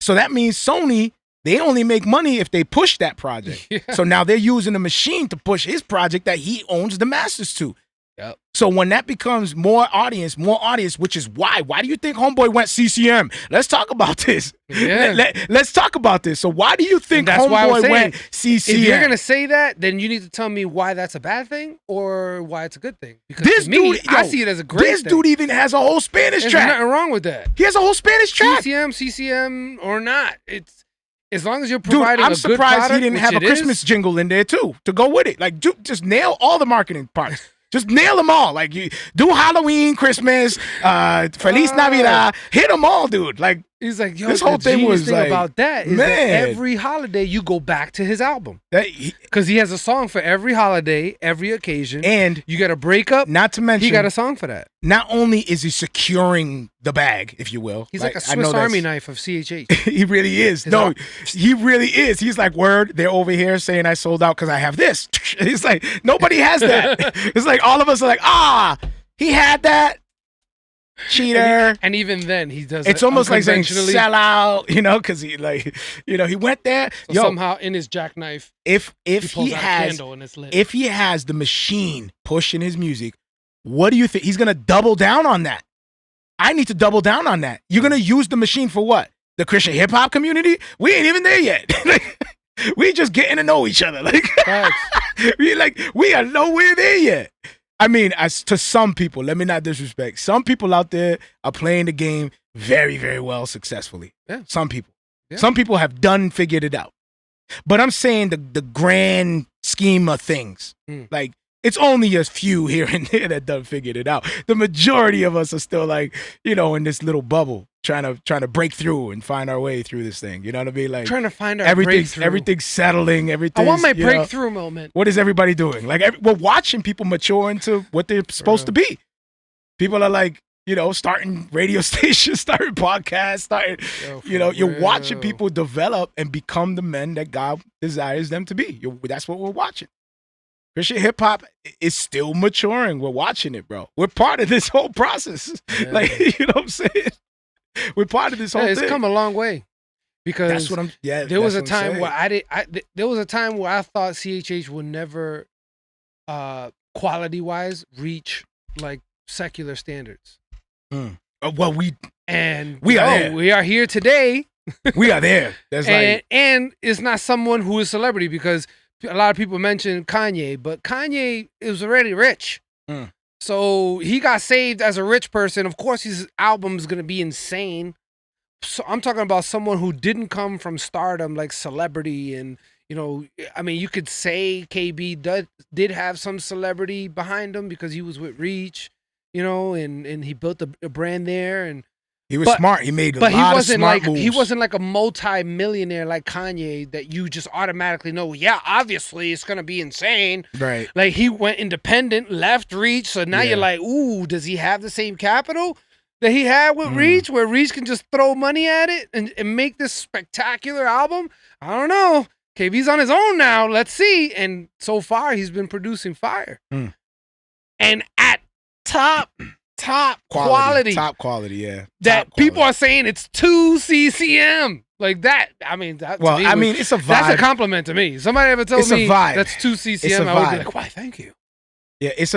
So that means Sony, they only make money if they push that project. Yeah. So now they're using a machine to push his project that he owns the masters to. Yep. So when that becomes more audience, which is why do you think Homeboy went CCM? Let's talk about this. Yeah. Let's talk about this. So why do you think Homeboy went CCM? If you're going to say that, then you need to tell me why that's a bad thing or why it's a good thing. Because this dude, I see it as a great thing. This dude even has a whole Spanish track. There's nothing wrong with that. He has a whole Spanish track. CCM or not. It's as long as you're providing I'm a good surprised product, he didn't have a Christmas jingle in there too to go with it. Like, just nail all the marketing parts. Just nail them all. Like, you do Halloween, Christmas, Feliz Navidad. Hit them all, dude. Like, he's like, yo, this whole thing was like, about that is that every holiday you go back to his album because he has a song for every holiday, every occasion, and you got a breakup. Not to mention, he got a song for that. Not only is he securing the bag, if you will, he's like a Swiss Army knife of CHH. He really is. He really is. He's like, word, they're over here saying I sold out because I have this. He's like, nobody has that. It's like all of us are like, he had that. Cheater. And even then he does it's almost like saying sell out, because he he went there. So somehow in his jackknife, if he has the machine pushing his music, what do you think? He's gonna double down on that. I need to double down on that. You're gonna use the machine for what? The Christian hip hop community? We ain't even there yet. We just getting to know each other. We are nowhere there yet. I mean, as to some people, let me not disrespect. Some people out there are playing the game very, very well successfully. Yeah. Some people. Yeah. Some people have figured it out. But I'm saying the grand scheme of things. Like, It's only a few here and there that done figured it out. The majority of us are still like, in this little bubble, trying to break through and find our way through this thing. You know what I mean? Like trying to find our breakthrough. Everything's settling. I want my breakthrough moment. What is everybody doing? Like we're watching people mature into what they're supposed to be. People are like, starting radio stations, starting podcasts, you're watching people develop and become the men that God desires them to be. That's what we're watching. Christian hip hop is still maturing. We're watching it, bro. We're part of this whole process. Yeah. Like, you know what I'm saying? We're part of this whole thing. It's come a long way. Because that's what I'm. Yeah, there was a time where there was a time where I thought CHH would never, quality wise, reach like secular standards. Well, we are there. We are here today. We are there. That's and it's not someone who is celebrity, because a lot of people mention Kanye, but Kanye is already rich. So he got saved as a rich person. Of course, his album is going to be insane. So I'm talking about someone who didn't come from stardom, like celebrity. And, I mean, you could say KB did have some celebrity behind him because he was with Reach, and he built a brand there. And he was smart. He made a lot of smart moves. He wasn't like a multi-millionaire like Kanye that you just automatically know, yeah, obviously it's going to be insane. Right. Like he went independent, left Reach. So now you're like, ooh, does he have the same capital that he had with Reach, where Reach can just throw money at it and make this spectacular album? I don't know. KB's on his own now. Let's see. And so far, he's been producing fire. And at top quality. Top quality, yeah. That people are saying it's 2 CCM. Like that. I mean, it's a vibe. That's a compliment to me. Somebody ever told me that's 2 CCM, I would be like, why, thank you. Yeah, it's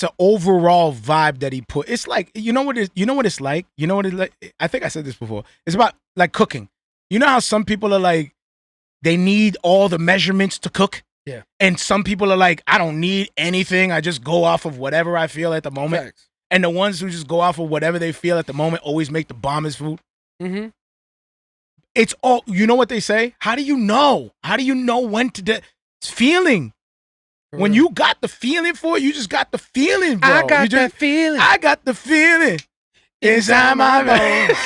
an overall vibe that he put. It's like, you know what it's like? You know what it's like? I think I said this before. It's about like cooking. You know how some people are like, they need all the measurements to cook? Yeah. And some people are like, I don't need anything. I just go off of whatever I feel at the moment. Facts. And the ones who just go off of whatever they feel at the moment always make the bombest food. Mm-hmm. It's all, you know what they say? How do you know? How do you know when to do? It's feeling. When you got the feeling for it, you just got the feeling, bro. I got that feeling. I got the feeling inside my bones.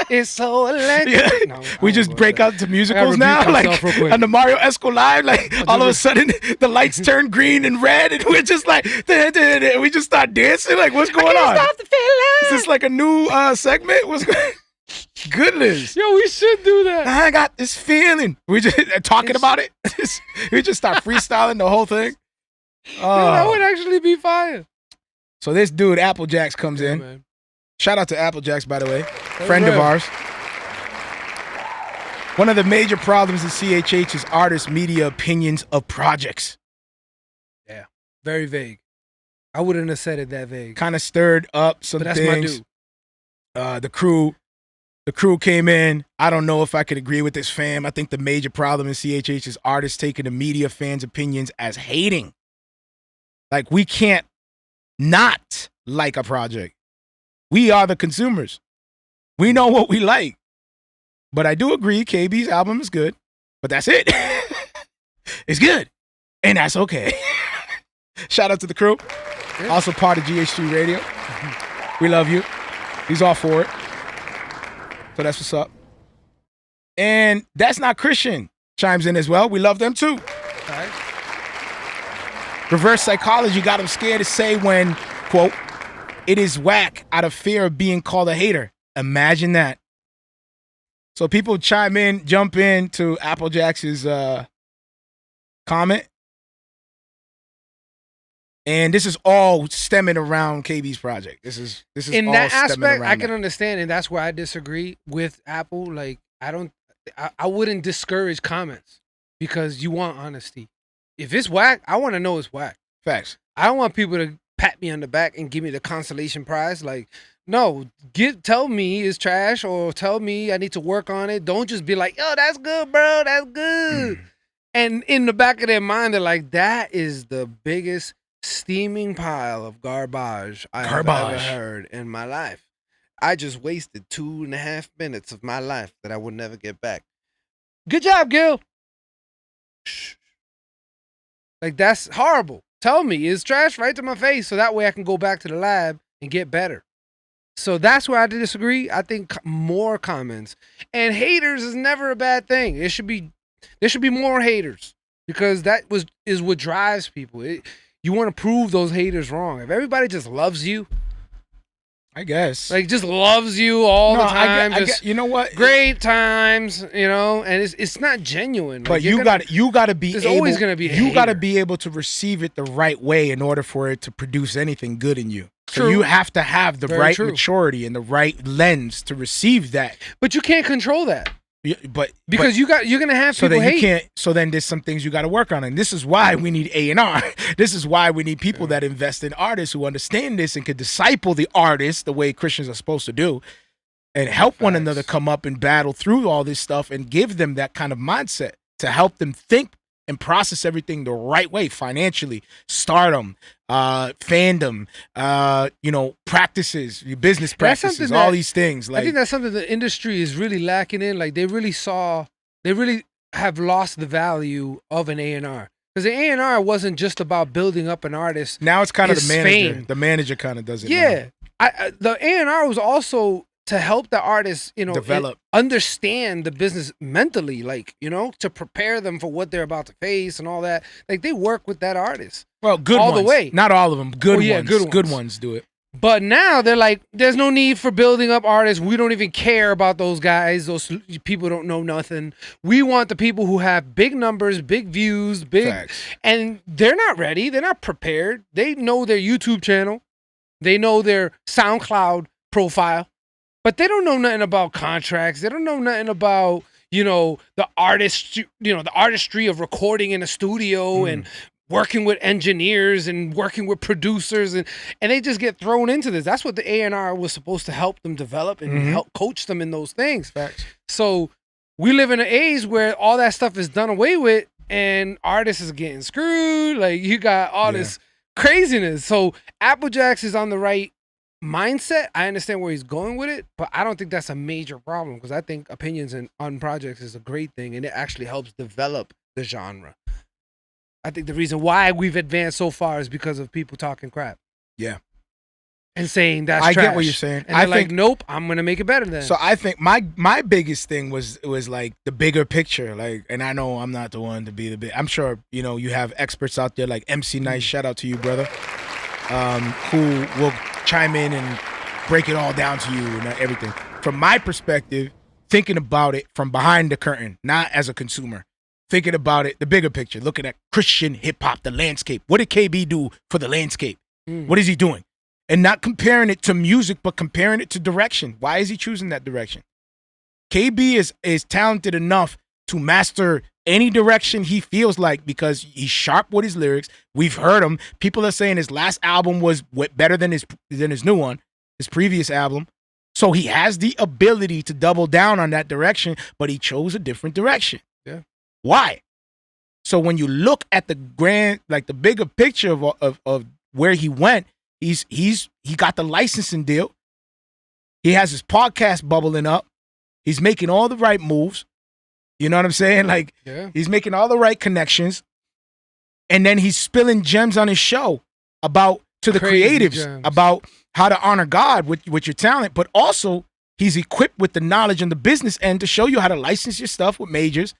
It's so electric. Yeah. No, we just break out to musicals now, like on the Marrio Esco live. Like all of a sudden, the lights turn green and red, and we're just like, we just start dancing. Like, what's going on? Stop the feeling. Is this like a new segment? What's going? Goodness. Yo, we should do that. I got this feeling. We just talking about it. We just start freestyling the whole thing. That would actually be fire. So this dude, Applejacks, comes in. Man. Shout out to Applejacks, by the way. Friend of ours. One of the major problems in CHH is artist media opinions of projects. Yeah. Very vague. I wouldn't have said it that vague. Kind of stirred up some but that's things. My dude. The crew came in. I don't know if I could agree with this, fam. I think the major problem in CHH is artists taking the media fans' opinions as hating. Like, we can't not like a project. We are the consumers. We know what we like. But I do agree, KB's album is good. But that's it. It's good. And that's okay. Shout out to the crew. Yeah. Also part of GH3 Radio. We love you. He's all for it. So that's what's up. And That's Not Christian chimes in as well. We love them too. All right. Reverse psychology got him scared to say when, quote, it is whack out of fear of being called a hater. Imagine that. So people jump in to Applejacks' comment. And this is all stemming around KB's project. This is in all that stemming aspect, around I can that. understand, and that's where I disagree with Apple. Like, I wouldn't discourage comments because you want honesty. If it's whack, I want to know it's whack. Facts. I don't want people to pat me on the back and give me the consolation prize. Like, no, tell me it's trash or tell me I need to work on it. Don't just be like, oh, that's good, bro. That's good. And in the back of their mind, they're like, that is the biggest steaming pile of garbage I have ever heard in my life. I just wasted 2.5 minutes of my life that I would never get back. Good job, Gil. Shh. Like, that's horrible. tell me it's trash right to my face, so that way I can go back to the lab and get better. So that's where I disagree. I think more comments and haters is never a bad thing. There should be more haters because is what drives people. You want to prove those haters wrong. If everybody just loves you, I guess, like just loves you all the time, you know what? Great times, and it's not genuine. But you got to be. There's always going to be. You got to be able to receive it the right way in order for it to produce anything good in you. True. So you have to have the right true. maturity and the right lens to receive that. But you can't control that. But you're gonna have so people then hate. You can't. So then there's some things you got to work on, and this is why we need A&R. This is why we need people that invest in artists who understand this and can disciple the artists the way Christians are supposed to do, and help one another come up and battle through all this stuff and give them that kind of mindset to help them think and process everything the right way financially, stardom, fandom, practices, business practices, all these things. I think that's something the industry is really lacking in. Like they really have lost the value of an A&R. Because the A&R wasn't just about building up an artist. Now it's kind of the manager. Fame. The manager kind of does it. Yeah. Now. The A&R was also to help the artists, develop, understand the business mentally, to prepare them for what they're about to face and all that. Like they work with that artist. Well, good all ones. the way. Not all of them. Good ones. Good ones do it. But now they're like, there's no need for building up artists. We don't even care about those guys. Those people don't know nothing. We want the people who have big numbers, big views, Facts. And they're not ready. They're not prepared. They know their YouTube channel. They know their SoundCloud profile. But they don't know nothing about contracts. They don't know nothing about, the artistry of recording in a studio and working with engineers and working with producers and they just get thrown into this. That's what the A&R was supposed to help them develop and help coach them in those things. Facts. So we live in an age where all that stuff is done away with and artists is getting screwed. Like you got all this craziness. So Applejacks is on the right mindset. I understand where he's going with it, but I don't think that's a major problem because I think opinions on projects is a great thing and it actually helps develop the genre. I think the reason why we've advanced so far is because of people talking crap. Yeah. And saying that's I trash. get what you're saying. And they're like, nope, I'm gonna make it better then. So I think my biggest thing was like the bigger picture. Like, and I know I'm not the one to be the big. I'm sure you have experts out there like MC Nice. Shout out to you, brother. Who will chime in and break it all down to you and everything. From my perspective, thinking about it from behind the curtain, not as a consumer, thinking about it, the bigger picture, looking at Christian hip hop, the landscape. What did KB do for the landscape? What is he doing? And not comparing it to music, but comparing it to direction. Why is he choosing that direction? KB is talented enough to master any direction he feels like because he's sharp with his lyrics. We've heard him. People are saying his last album was better than his new one, his previous album. So he has the ability to double down on that direction, but he chose a different direction. Yeah. Why? So when you look at the the bigger picture of where he went, he got the licensing deal. He has his podcast bubbling up. He's making all the right moves. You know what I'm saying? Like, he's making all the right connections. And then he's spilling gems on his show to the creatives gems. About how to honor God with your talent. But also, he's equipped with the knowledge and the business end to show you how to license your stuff with majors,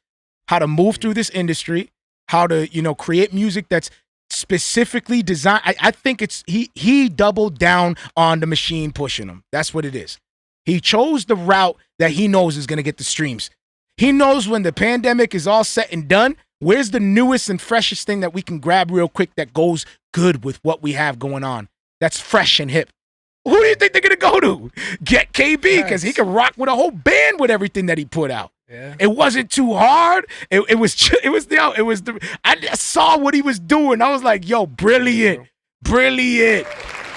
how to move through this industry, how to, create music that's specifically designed. I think he doubled down on the machine pushing him. That's what it is. He chose the route that he knows is going to get the streams. He knows when the pandemic is all set and done, where's the newest and freshest thing that we can grab real quick that goes good with what we have going on. That's fresh and hip. Who do you think they're going to go to? Get KB, because he can rock with a whole band with everything that he put out. Yeah. It wasn't too hard. I saw what he was doing. I was like, yo, brilliant.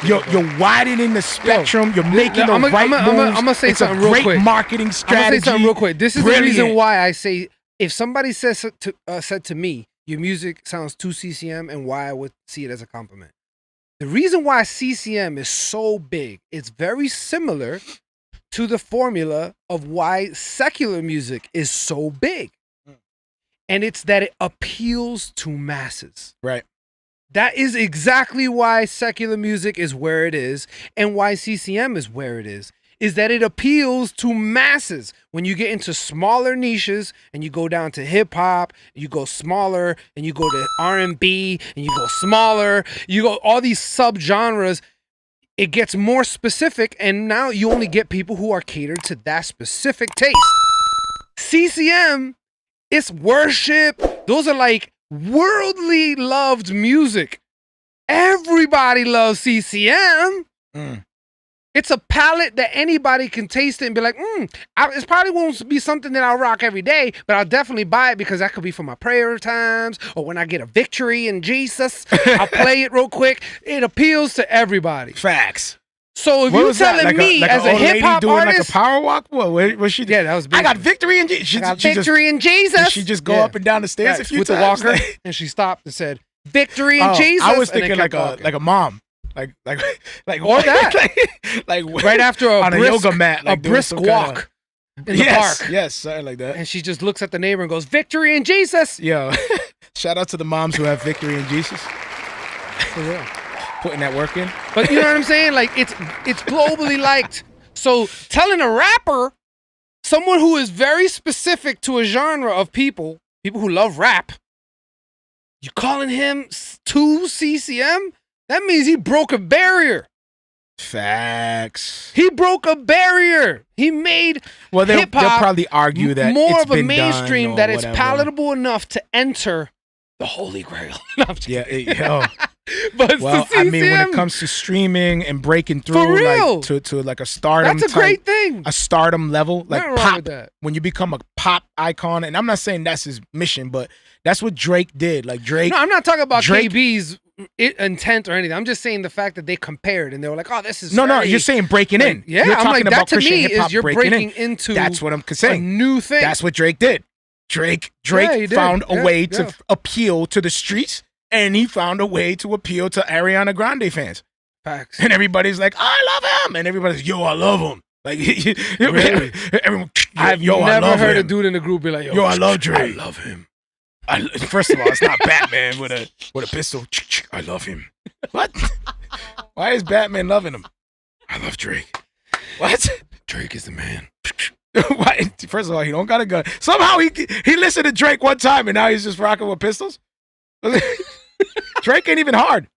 You're widening the spectrum. You're making the right moves. I'm gonna say something real quick. It's a great marketing strategy. I'm gonna say something real quick. This is Brilliant. the reason why I say if somebody said to me, your music sounds too CCM, and why I would see it as a compliment. The reason why CCM is so big, it's very similar to the formula of why secular music is so big. And it's that it appeals to masses. Right. That is exactly why secular music is where it is and why CCM is where it is that it appeals to masses. When you get into smaller niches and you go down to hip hop, you go smaller, and you go to R&B and you go smaller, you go all these subgenres, it gets more specific, and now you only get people who are catered to that specific taste. CCM, it's worship. Those are like worldly loved music. Everybody loves CCM. It's a palette that anybody can taste it and be like, it probably won't be something that I'll rock every day, but I'll definitely buy it because that could be for my prayer times or when I get a victory in Jesus. I'll play it real quick. It appeals to everybody. Facts. So if you're telling me as a hip hop artist, like a power walk, what was she? Yeah, that was. I got victory in Jesus. I got victory in Jesus. Did she just go up and down the stairs a few with times? the walker, and she stopped and said, "Victory in Jesus." I was thinking like a mom. Like or that, like right after a yoga mat, like a brisk walk in the park. Yes, something like that. And she just looks at the neighbor and goes, "Victory in Jesus." Yo, shout out to the moms who have victory in Jesus. For real, putting that work in. But you know what I'm saying? Like it's globally liked. So telling a rapper, someone who is very specific to a genre of people who love rap, you calling him to CCM? That means he broke a barrier. Facts. He broke a barrier. He made they'll probably argue that more it's of a been mainstream done that whatever. It's palatable enough to enter the Holy Grail. But well, I mean, when it comes to streaming and breaking through, like to like a stardom, that's a great thing. A stardom level, like Nothing pop. wrong with that. When you become a pop icon, and I'm not saying that's his mission, but that's what Drake did. Like Drake. No, I'm not talking about KB's intent or anything. I'm just saying the fact that they compared and they were like, "Oh, this is no." You're saying breaking in. Yeah, you're I'm talking like about that to Christian me hip-hop is you're breaking into. That's what I'm saying. A new thing. That's what Drake did. Drake found a way to appeal to the streets. And he found a way to appeal to Ariana Grande fans. Facts. And everybody's like, I love him. And everybody's, yo, I love him. Like, really? Everyone, I've never heard a dude in the group be like, yo, I love Drake. I love him. First of all, it's not Batman with a pistol. I love him. What? Why is Batman loving him? I love Drake. What? Drake is the man. Why? First of all, he don't got a gun. Somehow he listened to Drake one time and now he's just rocking with pistols. Drake ain't even hard.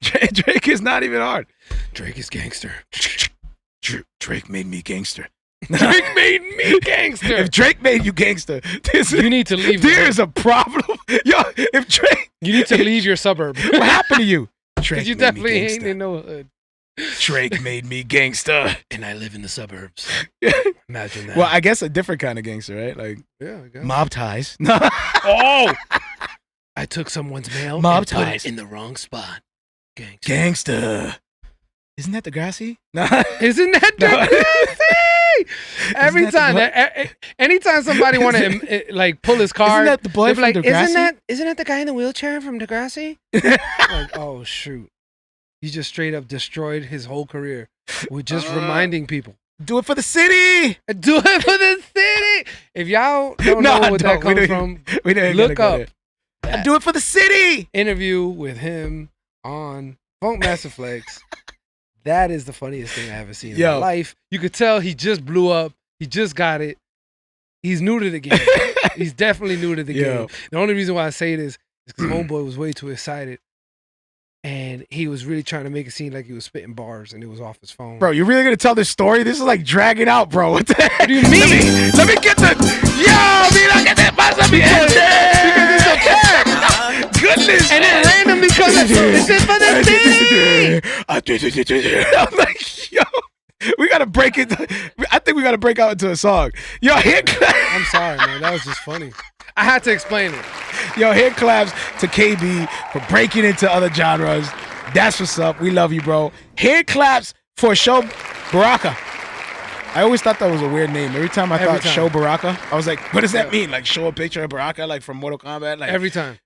Drake is not even hard. Drake is gangster. Drake made me gangster. Drake made me gangster. If Drake made you gangster, you need to leave. There's a problem. Yo, if Drake, you need to leave your suburb. What happened to you? Drake you made definitely me ain't in no hood. Drake made me gangster, and I live in the suburbs. Imagine that. Well, I guess a different kind of gangster, right? Like I guess. Mob ties. Oh. I took someone's mail Mob and ties. put it in the wrong spot. Gangster. Isn't that Degrassi? No. Isn't that Degrassi? Every time, anytime somebody want to like pull his card, isn't that the boy from like, Degrassi? Isn't that the guy in the wheelchair from Degrassi? Like, oh shoot, he just straight up destroyed his whole career with just reminding people. Do it for the city. Do it for the city. If y'all don't know what that comes from, look up. I do it for the city. Interview with him on Funk Master Flex. That is the funniest thing I ever seen in my life. You could tell he just blew up. He just got it. He's new to the game. He's definitely new to the game. The only reason why I say this is because homeboy was way too excited. And he was really trying to make it seem like he was spitting bars and it was off his phone. Bro, you're really going to tell this story? This is like dragging out, bro. What the heck? What do you mean? Let me get the... Yo, mira que te pasa, mi gente? Because it's a fact. Goodness. And it randomly comes up. This is for the city. I'm like, yo, we got to break it. I think we got to break out into a song. Yo, hand claps. I'm sorry, man. That was just funny. I had to explain it. Yo, hand claps to KB for breaking into other genres. That's what's up. We love you, bro. Hand claps for Sho Baraka. I always thought that was a weird name. Every time I thought Sho Baraka, I was like, what does that mean? Like, show a picture of Baraka, like from Mortal Kombat? Like every time.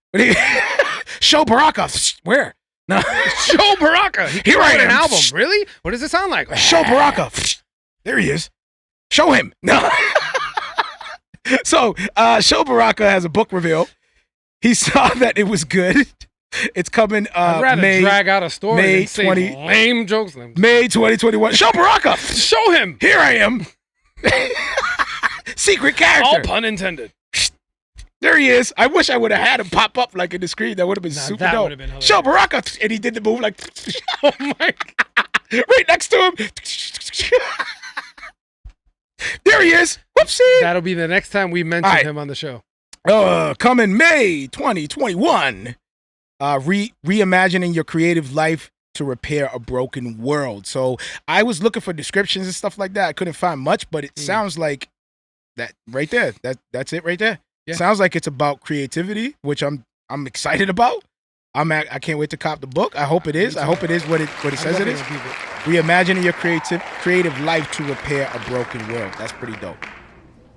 Sho Baraka. Where? No. Sho Baraka. He wrote an album. Really? What does it sound like? Sho Baraka. There he is. Show him. No. So, Sho Baraka has a book reveal. He saw that it was good. It's coming I'd rather May drag out a story May than say 20 lame jokes. May 2021. Sho Baraka. Show him. Here I am. Secret character. All pun intended. There he is. I wish I would have had him pop up like in the screen. That would have been super that dope. would have been hilarious. Sho Baraka. And he did the move like, Oh my God. right next to him. There he is. Whoopsie. That'll be the next time we mention him on the show. Coming May 2021. Reimagining your creative life to repair a broken world. So I was looking for descriptions and stuff like that. I couldn't find much, but it sounds like that right there. That's it right there. Yeah. Sounds like it's about creativity, which I'm excited about. I can't wait to cop the book. I hope it is. I hope it is what it says it is. Reimagining your creative life to repair a broken world. That's pretty dope.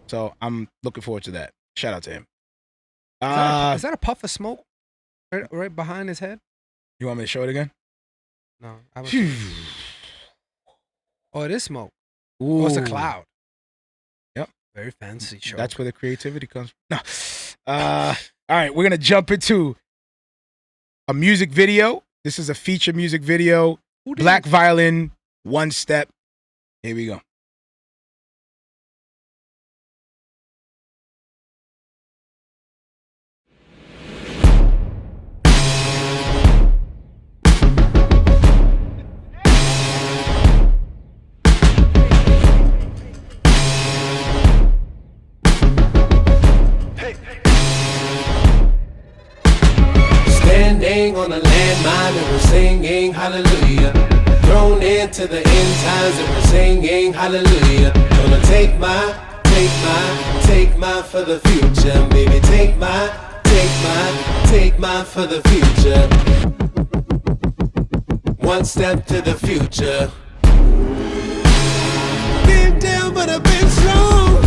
So I'm looking forward to that. Shout out to him. Is that a puff of smoke right behind his head? You want me to show it again? No. Oh, it is smoke. Oh, it's a cloud. Yep. Very fancy show. That's where the creativity comes from. No. All right, we're going to jump into a music video. This is a feature music video. Black Violin, One Step. Here we go. Standing on a landmine and we're singing hallelujah. Thrown into the end times and we're singing hallelujah. Gonna take my for the future. Baby, take my for the future. One step to the future. Been down but I've been strong.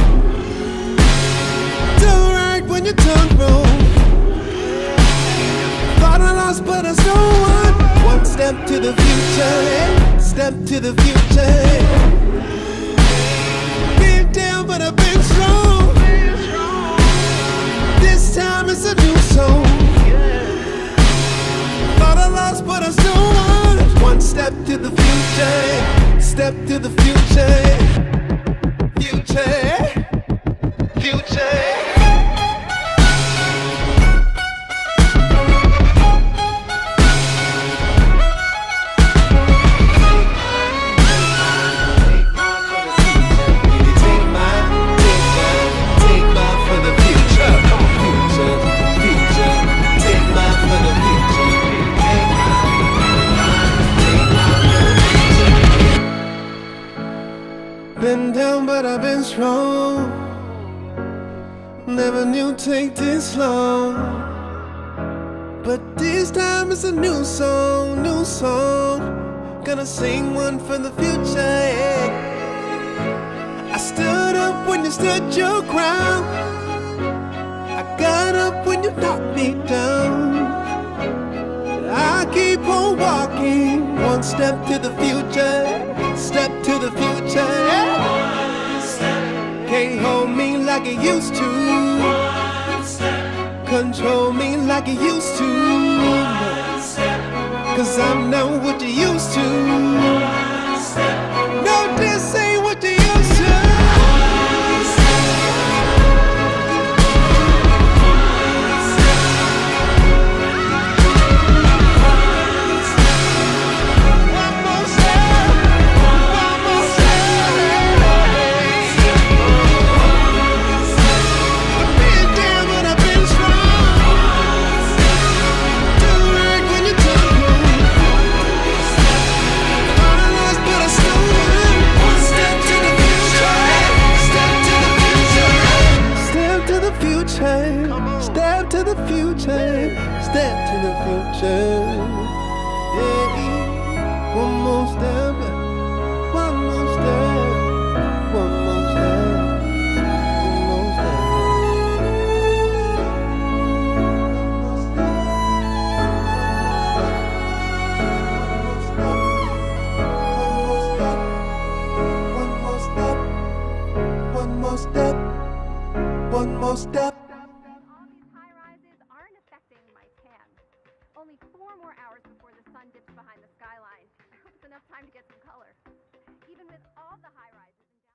Don't right when you turn wrong. Thought I lost, but I still won. One step to the future, step to the future. Been down, but I've been strong. This time it's a new song. Thought I lost, but I still won. One step to the future, step to the future. Future, future. Been down, but I've been strong. Never knew take this long. But this time it's a new song, new song. Gonna sing one for the future, yeah. I stood up when you stood your ground. I got up when you knocked me down. I keep on walking, one step to the future, step to the future. Can't hold me like it used to. Control me like it used to. Cause I'm not what you used to. No, this ain't what you used to. Step to the future, step to the future. Yeah, one more step, one more step, one more step, one more step. One more step, one more step, one more step. only 4 more hours before the sun dips behind the skyline. I hope it's enough time to get some color. Even with all the high rises and down.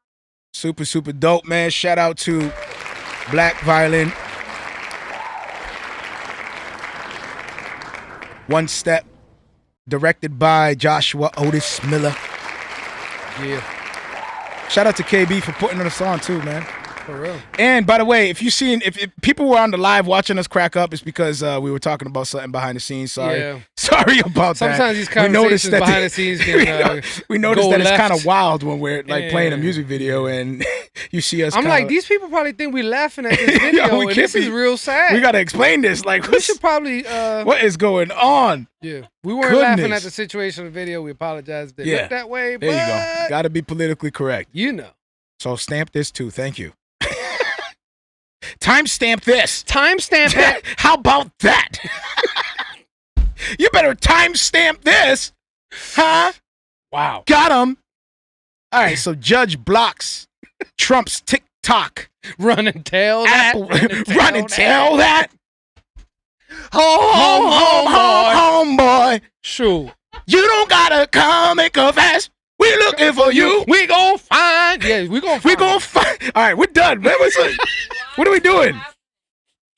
Super, super dope, man. Shout out to Black Violin. One Step, directed by Joshua Otis Miller. Yeah. Shout out to KB for putting on the song too, man. For real. And by the way, if people were on the live watching us crack up, it's because we were talking about something behind the scenes. Sorry. Yeah. Sorry about Sometimes that. these conversations behind the scenes can we noticed go that it's left. kind of wild when we're like playing a music video and you see us. I'm like, these people probably think we're laughing at this video, and this is real sad. We gotta explain this. Like, we should probably. What is going on? Yeah, we weren't laughing at the situation of the video. We apologize if it looked that way. There you go. Gotta be politically correct. You know. So stamp this too. Thank you. Timestamp this. Timestamp it. How about that? You better timestamp this. Huh? Wow. Got him. All right, so judge blocks Trump's TikTok. Run and tell that. Run and tell that. Home, boy. Sure. You don't gotta come and confess. We looking for you. We gon' find. Yeah, we gon' find. All right, we're done. Man, what are we doing?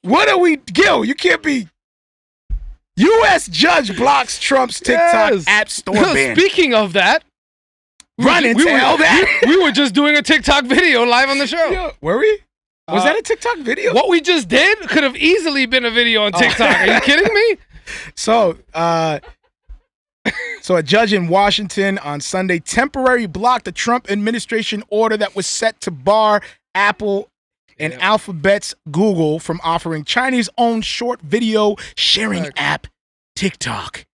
What are we, Gil? You can't be. U.S. judge blocks Trump's TikTok app store ban. Speaking of that, run and tell that. We were just doing a TikTok video live on the show. Yeah, were we? Was that a TikTok video? What we just did could have easily been a video on TikTok. Are you kidding me? So a judge in Washington on Sunday temporarily blocked the Trump administration order that was set to bar Apple and Alphabet's Google from offering Chinese-owned short video sharing app TikTok.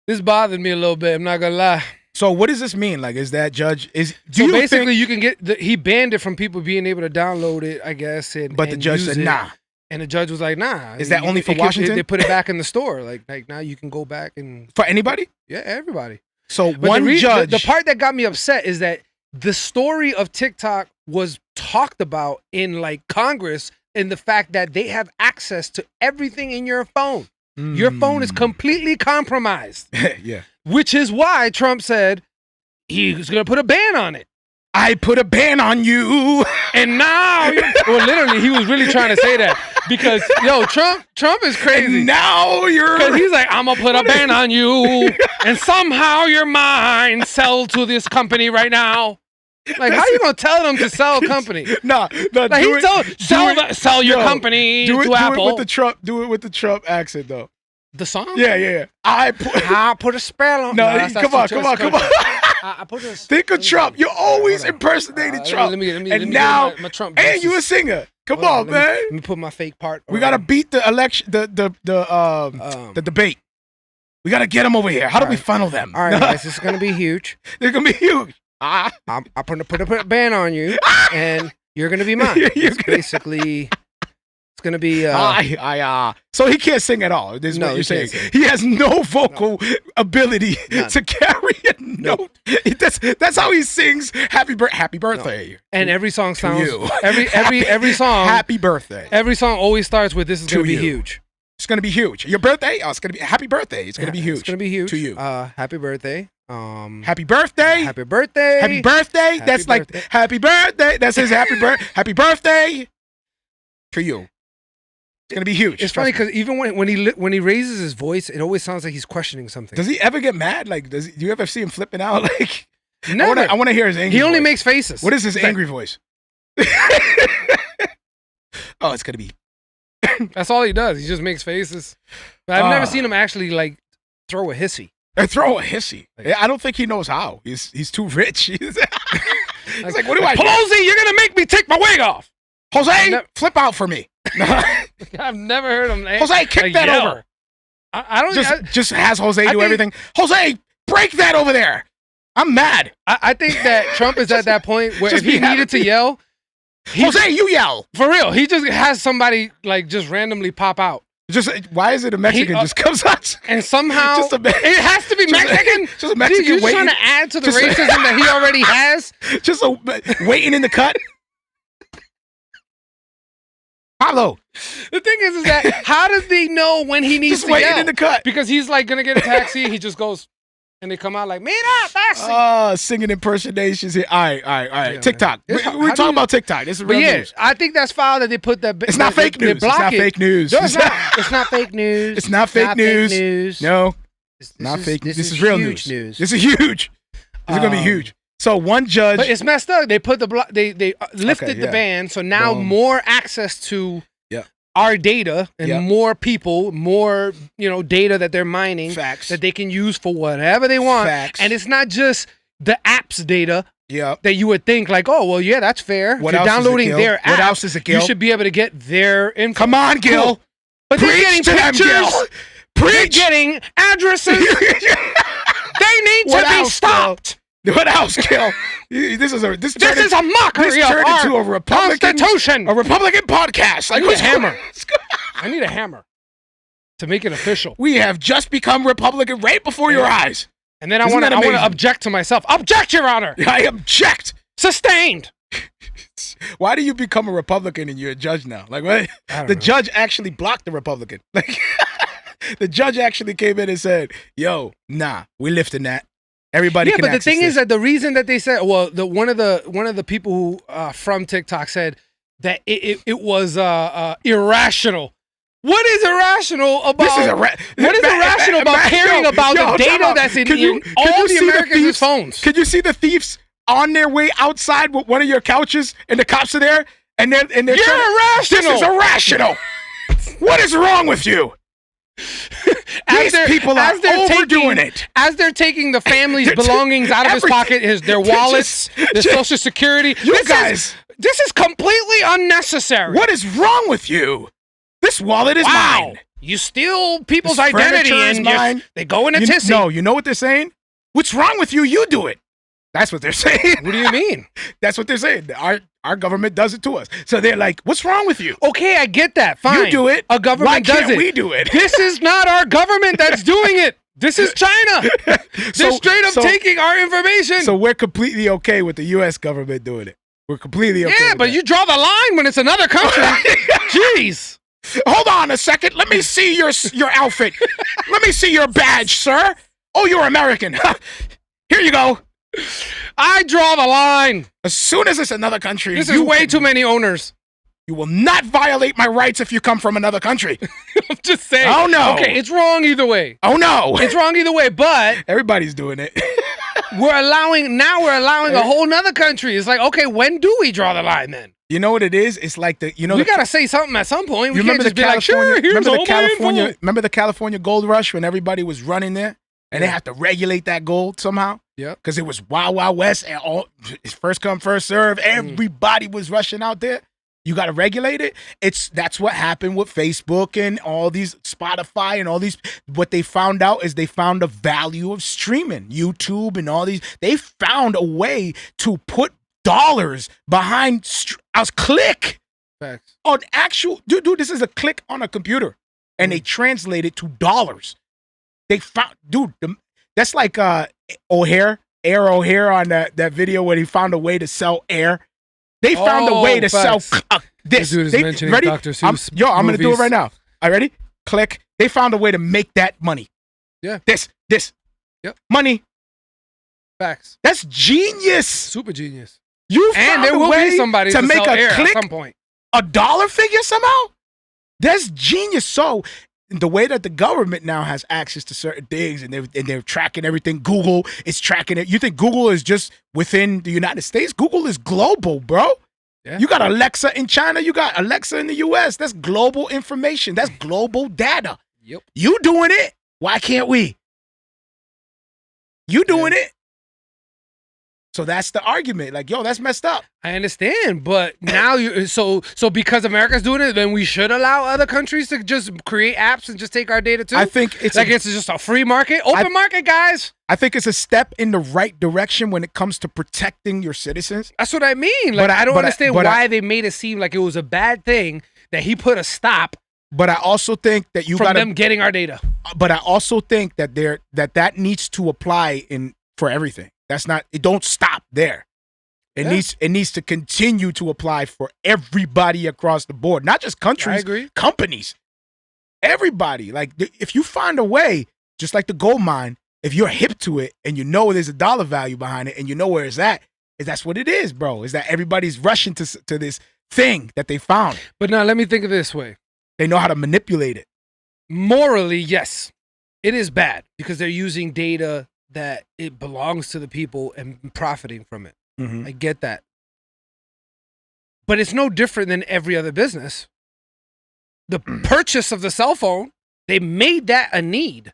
This bothered me a little bit. I'm not gonna lie. So what does this mean? Like, is that judge you can get he banned it from people being able to download it, I guess. But the judge said nah. And the judge was like, nah. Is that only for Washington? They put it back in the store. Like now you can go back and for anybody? Yeah, everybody. So but judge. The part that got me upset is that the story of TikTok was talked about in like Congress in the fact that they have access to everything in your phone. Your phone is completely compromised. Yeah. Which is why Trump said he was going to put a ban on it. I put a ban on you. And now, well, literally, he was really trying to say that because, Trump is crazy. And now because he's like, I'm gonna put a ban on you, and somehow you're mine. Sell to this company right now. Like, how are you gonna tell them to sell a company? No. Like, sell your company to Apple. Do it with the Trump accent though. The song? Yeah. I put a spell on. No, come on. I put a. Think of Trump. You're always impersonating Trump. Let me and now, my Trump and you a singer. Come on, man. Let me put my fake part. We gotta beat the election, the debate. We gotta get them over here. How do we funnel them? All right, guys, this is gonna be huge. They're gonna be huge. I'm gonna put a ban on you, and you're gonna be mine. It's gonna be. So he can't sing at all. This is what you're saying. He has no vocal ability to carry a note. That's how he sings. Happy birthday. No. And every song sounds every song. Happy birthday. Every song always starts with "This is gonna be huge." It's gonna be huge. Your birthday? Oh, it's gonna be happy birthday. It's gonna be huge. It's gonna be huge to you. Happy birthday. Happy birthday. Happy birthday. Happy birthday. That's like happy birthday. That says happy birthday to you. It's gonna be huge. It's funny because even when he raises his voice, it always sounds like he's questioning something. Does he ever get mad? Like, do you ever see him flipping out? Like, never. I want to hear his angry. He only voice. makes faces. What is his angry voice? Oh, it's gonna be. That's all he does. He just makes faces. But I've never seen him actually like throw a hissy. Throw a hissy. I don't think he knows how. He's too rich. He's like, what do I? Pelosi, you're gonna make me take my wig off. Jose, flip out for me. I've never heard him. Jose, kick that over. I don't just has Jose do everything. Jose, break that over there. I'm mad. I think that Trump is at that point where if he needed to yell, Jose, you yell for real. He just has somebody like just randomly pop out. Just why is it a Mexican just comes out and somehow it has to be Mexican? Just a Mexican. Dude, you're trying to add to the racism that he already has. Just waiting in the cut. Hollow. The thing is that how does they know when he needs Just to waiting yell? in the cut. Because he's like gonna get a taxi. He just goes, and they come out like, "Mira, taxi." Singing impersonations here. All right. Yeah, TikTok. man. We're talking about TikTok. This is But real yeah, news. I think that's foul that they put that. It's not fake news. It's not fake news. No, it's not. It's not fake news. It's not fake news. No, not fake news. This is real news. This is huge. This is gonna be huge. So one judge, But it's messed up. They put they lifted the ban, so now more access to our data and more people, more data that they're mining that they can use for whatever they want. And it's not just the app's data. That you would think like, oh well, yeah, that's fair. What if you're else downloading is it, Gil? their app, What else is it, Gil? You should be able to get their info. Come on, Gil. Cool. But they're getting to them, pictures. Gil. They're getting addresses. They need to be stopped. What else, Gil? This is a mockery this of turned our into a Republican Constitution. A Republican podcast. I need a hammer. I need a hammer to make it official. We have just become Republican right before your eyes. And then I want to object to myself. Object, Your Honor. I object. Sustained. Why do you become a Republican and you're a judge now? Like what? The judge actually blocked the Republican. Like the judge actually came in and said, "Yo, nah, we lifting that. Everybody can but the access thing this." is that the reason that they said, well, one of the people who from TikTok said that it was irrational. What is irrational about? What is irrational about caring about the data that's in all the Americans' phones? Could you see the thieves on their way outside with one of your couches, and the cops are there, and they're You're irrational. This is irrational. What is wrong with you? These people are overdoing it. As they're taking the family's belongings out of his pocket, their wallets, their Social Security. This is completely unnecessary. What is wrong with you? This wallet is mine. You steal people's This identity furniture is and mine. they go in a tizzy. No, you know what they're saying? What's wrong with you? You do it. That's what they're saying. What do you mean? That's what they're saying. Our government does it to us. So they're like, what's wrong with you? Okay, I get that. Fine. You do it. A government Why does can't it. we do it? This is not our government that's doing it. This is China. They're straight up taking our information. So we're completely okay with the U.S. government doing it. We're completely okay. Yeah, but you draw the line when it's another country. Jeez. Hold on a second. Let me see your outfit. Let me see your badge, sir. Oh, you're American. Here you go. I draw the line. As soon as it's another country, this is way too many owners. You will not violate my rights if you come from another country. I'm just saying. Oh no. Okay, it's wrong either way. Oh no. It's wrong either way, but everybody's doing it. we're allowing a whole nother country. It's like, okay, when do we draw the line then? You know what it is? It's like we gotta say something at some point. We you can't remember just be like, sure, here's remember the California gold rush when everybody was running there? And they have to regulate that gold somehow. Yeah. Because it was Wild Wild West and it's first come, first serve. Everybody was rushing out there. You got to regulate it. That's what happened with Facebook and all these Spotify and all these. What they found out is they found the value of streaming, YouTube and all these. They found a way to put dollars behind a click. Facts. On actual dude, this is a click on a computer, and they translate it to dollars. They found, that's like O'Hare on that video where he found a way to sell air. They found a way to sell this. Dude is mentioning ready? Dr. Seuss I'm going to do it right now. Are you ready? Click. They found a way to make that money. Yeah. This. Yep. Money. Facts. That's genius. Super genius. You found there a will way be somebody to make sell a air click, at some point. a dollar figure somehow. That's genius. So the way that the government now has access to certain things and they're tracking everything. Google is tracking it. You think Google is just within the United States? Google is global, bro. Yeah. You got Alexa in China. You got Alexa in the U.S. That's global information. That's global data. Yep. You doing it. Why can't we? You doing it. So that's the argument. Like, yo, that's messed up. I understand, but now so because America's doing it, then we should allow other countries to just create apps and just take our data too. I think it's it's just a free market, open market, guys. I think it's a step in the right direction when it comes to protecting your citizens. That's what I mean. Like, I don't understand why they made it seem like it was a bad thing that he put a stop. But I also think that from them getting our data. But I also think that that needs to apply for everything. That's not. It don't stop there. It needs to continue to apply for everybody across the board, not just countries, companies, everybody. Like if you find a way, just like the gold mine, if you're hip to it and you know there's a dollar value behind it and you know where it's at, that's what it is, bro. Is that everybody's rushing to this thing that they found. But now let me think of it this way. They know how to manipulate it. Morally, yes, it is bad because they're using data that it belongs to the people and profiting from it. Mm-hmm. I get that. But it's no different than every other business. The purchase of the cell phone, they made that a need.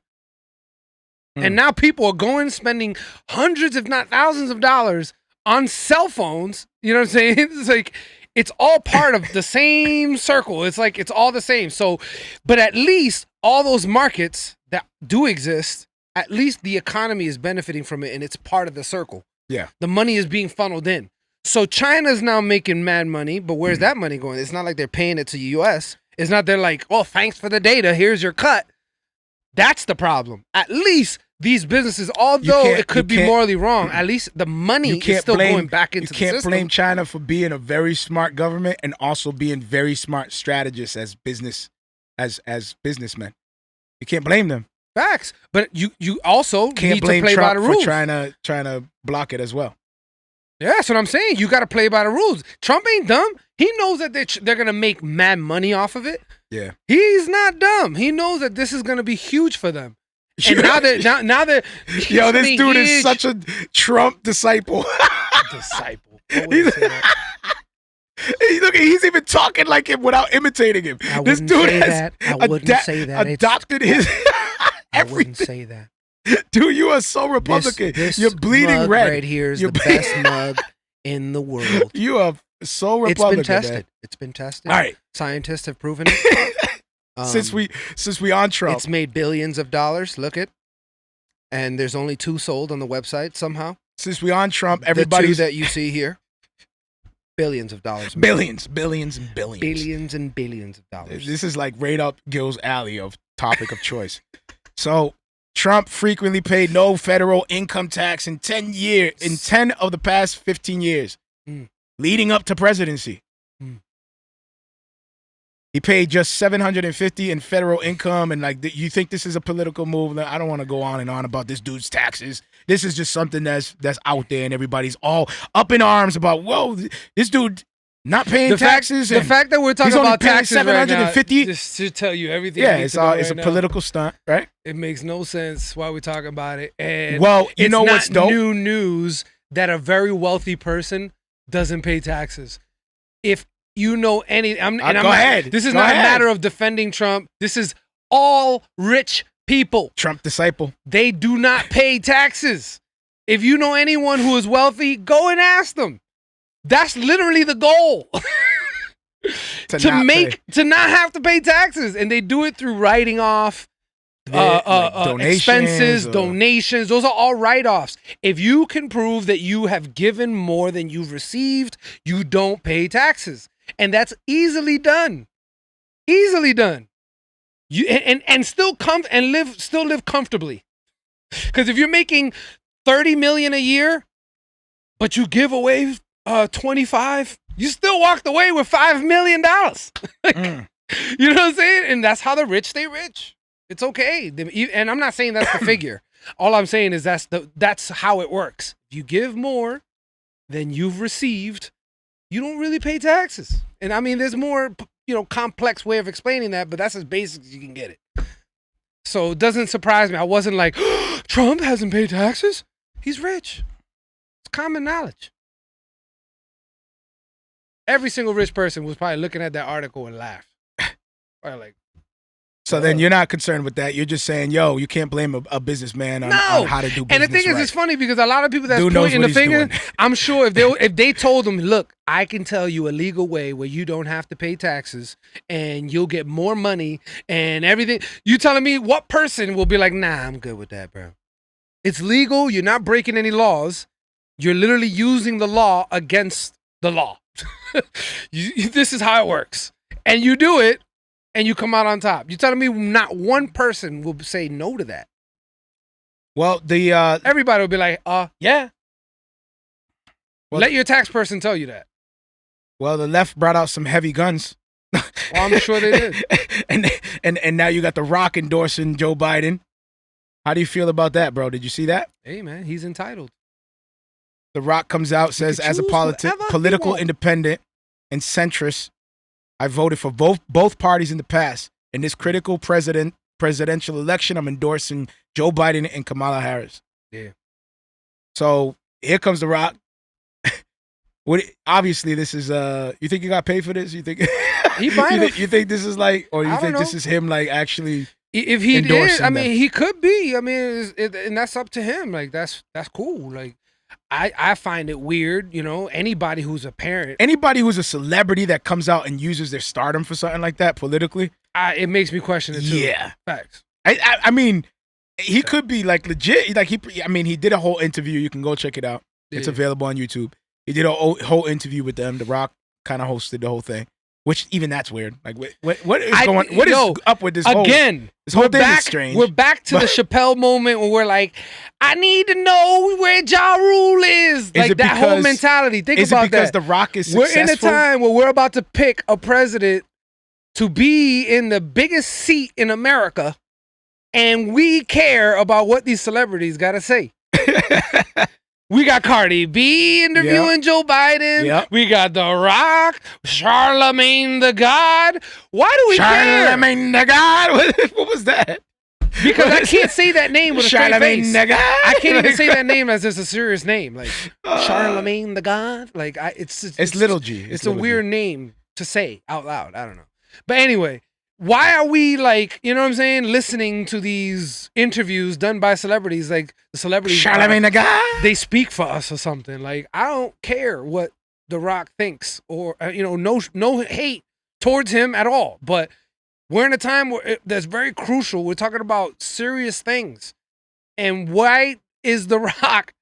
And now people are going spending hundreds, if not thousands of dollars on cell phones. You know what I'm saying? It's like, it's all part of the same circle. It's like, it's all the same. So, but at least all those markets that do exist, at least the economy is benefiting from it and it's part of the circle. Yeah. The money is being funneled in. So China's now making mad money, but where's that money going? It's not like they're paying it to the US. It's not they're like, oh, thanks for the data. Here's your cut. That's the problem. At least these businesses, although it could be morally wrong, at least the money is still going back into the system. You can't blame China for being a very smart government and also being very smart strategists as businessmen. You can't blame them. Facts. But you also can't need blame to play Trump by the rules. for trying to block it as well. Yeah, that's what I'm saying. You got to play by the rules. Trump ain't dumb. He knows that they're going to make mad money off of it. Yeah. He's not dumb. He knows that this is going to be huge for them. And now that yo, this dude is such a Trump disciple. Disciple. Look, he's even talking like him without imitating him. This dude has adopted his everything. I wouldn't say that. Dude, you are so Republican. This You're bleeding mug red. Right here is the best mug in the world. You are so Republican. It's been tested. Man. It's been tested. All right. Scientists have proven it. Since we on Trump, it's made billions of dollars. Look it, and there's only 2 sold on the website somehow. Since we on Trump, everybody's the 2 that you see here, billions of dollars. Billions and billions and billions of dollars. This is like right up Gil's alley of topic of choice. So Trump frequently paid no federal income tax in 10 of the past 15 years, leading up to presidency. He paid just $750 in federal income, and like, you think this is a political move? I don't want to go on and on about this dude's taxes. This is just something that's out there, and everybody's all up in arms about. Whoa, this dude not paying taxes. The fact that we're talking about taxes $750 right now, just to tell you everything. Yeah, it's a political stunt, right? It makes no sense why we're talking about it. And you know what's dope? New news that a very wealthy person doesn't pay taxes. If you know any, go ahead. This is not a matter of defending Trump. This is all rich people. Trump disciple. They do not pay taxes. If you know anyone who is wealthy, go and ask them. That's literally the goal. to not have to pay taxes, and they do it through writing off expenses, donations. Those are all write-offs. If you can prove that you have given more than you've received, you don't pay taxes. And that's easily done. Easily done. You and still live comfortably. Because if you're making $30 million a year, but you give away 25, you still walked away with $5 million. You know what I'm saying? And that's how the rich stay rich. It's okay. And I'm not saying that's the figure. All I'm saying is that's how it works. If you give more than you've received, you don't really pay taxes. And I mean, there's more, complex way of explaining that, but that's as basic as you can get it. So it doesn't surprise me. I wasn't like, Trump hasn't paid taxes. He's rich. It's common knowledge. Every single rich person was probably looking at that article and laughed. Probably like, so then you're not concerned with that. You're just saying, yo, you can't blame a businessman on how to do business. And the thing is, right. it's funny because a lot of people that's pointing the finger, I'm sure if they told them, look, I can tell you a legal way where you don't have to pay taxes and you'll get more money and everything. You telling me what person will be like, nah, I'm good with that, bro. It's legal. You're not breaking any laws. You're literally using the law against the law. This is how it works. And you do it. And you come out on top. You're telling me not one person will say no to that? Well, everybody will be like, yeah. Well, Let your tax person tell you that. Well, the left brought out some heavy guns. Well, I'm sure they did. and now you got The Rock endorsing Joe Biden. How do you feel about that, bro? Did you see that? Hey, man, he's entitled. The Rock comes out, says, as a political independent and centrist, I voted for both parties in the past. In this critical presidential election, I'm endorsing Joe Biden and Kamala Harris. Yeah. So here comes The Rock. Obviously, this is you think you got paid for this? You think he might have. You think this is like, or you think know. this is him like actually? If he did, I mean, them? he could be. I mean, and that's up to him. Like that's cool. Like I find it weird. You know, anybody who's a parent, anybody who's a celebrity that comes out and uses their stardom for something like that politically, it makes me question it too. Yeah, facts. I mean, he could be like legit. Like he did a whole interview. You can go check it out. It's available on YouTube. He did a whole interview with them. The Rock kind of hosted the whole thing, which even that's weird. Like, what is going? What is up with this again? This whole thing is strange. We're back to the Chappelle moment when we're like, I need to know where Ja Rule is. Like that whole mentality. Think about that. Is it because The Rock is successful? We're in a time where we're about to pick a president to be in the biggest seat in America, and we care about what these celebrities got to say. We got Cardi B interviewing Joe Biden. Yep. We got The Rock, Charlemagne the God. Why do we care? Charlemagne the God? What was that? Because I can't say that name with a straight face. The God? I can't even say that name as it's a serious name. Like Charlemagne the God. Like it's little G. It's a weird name to say out loud. I don't know. But anyway, why are we like, you know what I'm saying, listening to these interviews done by celebrities? Like the celebrities, Charlemagne the God, they speak for us or something. Like I don't care what The Rock thinks, or no hate towards him at all. But we're in a time where that's very crucial. We're talking about serious things, and why is The Rock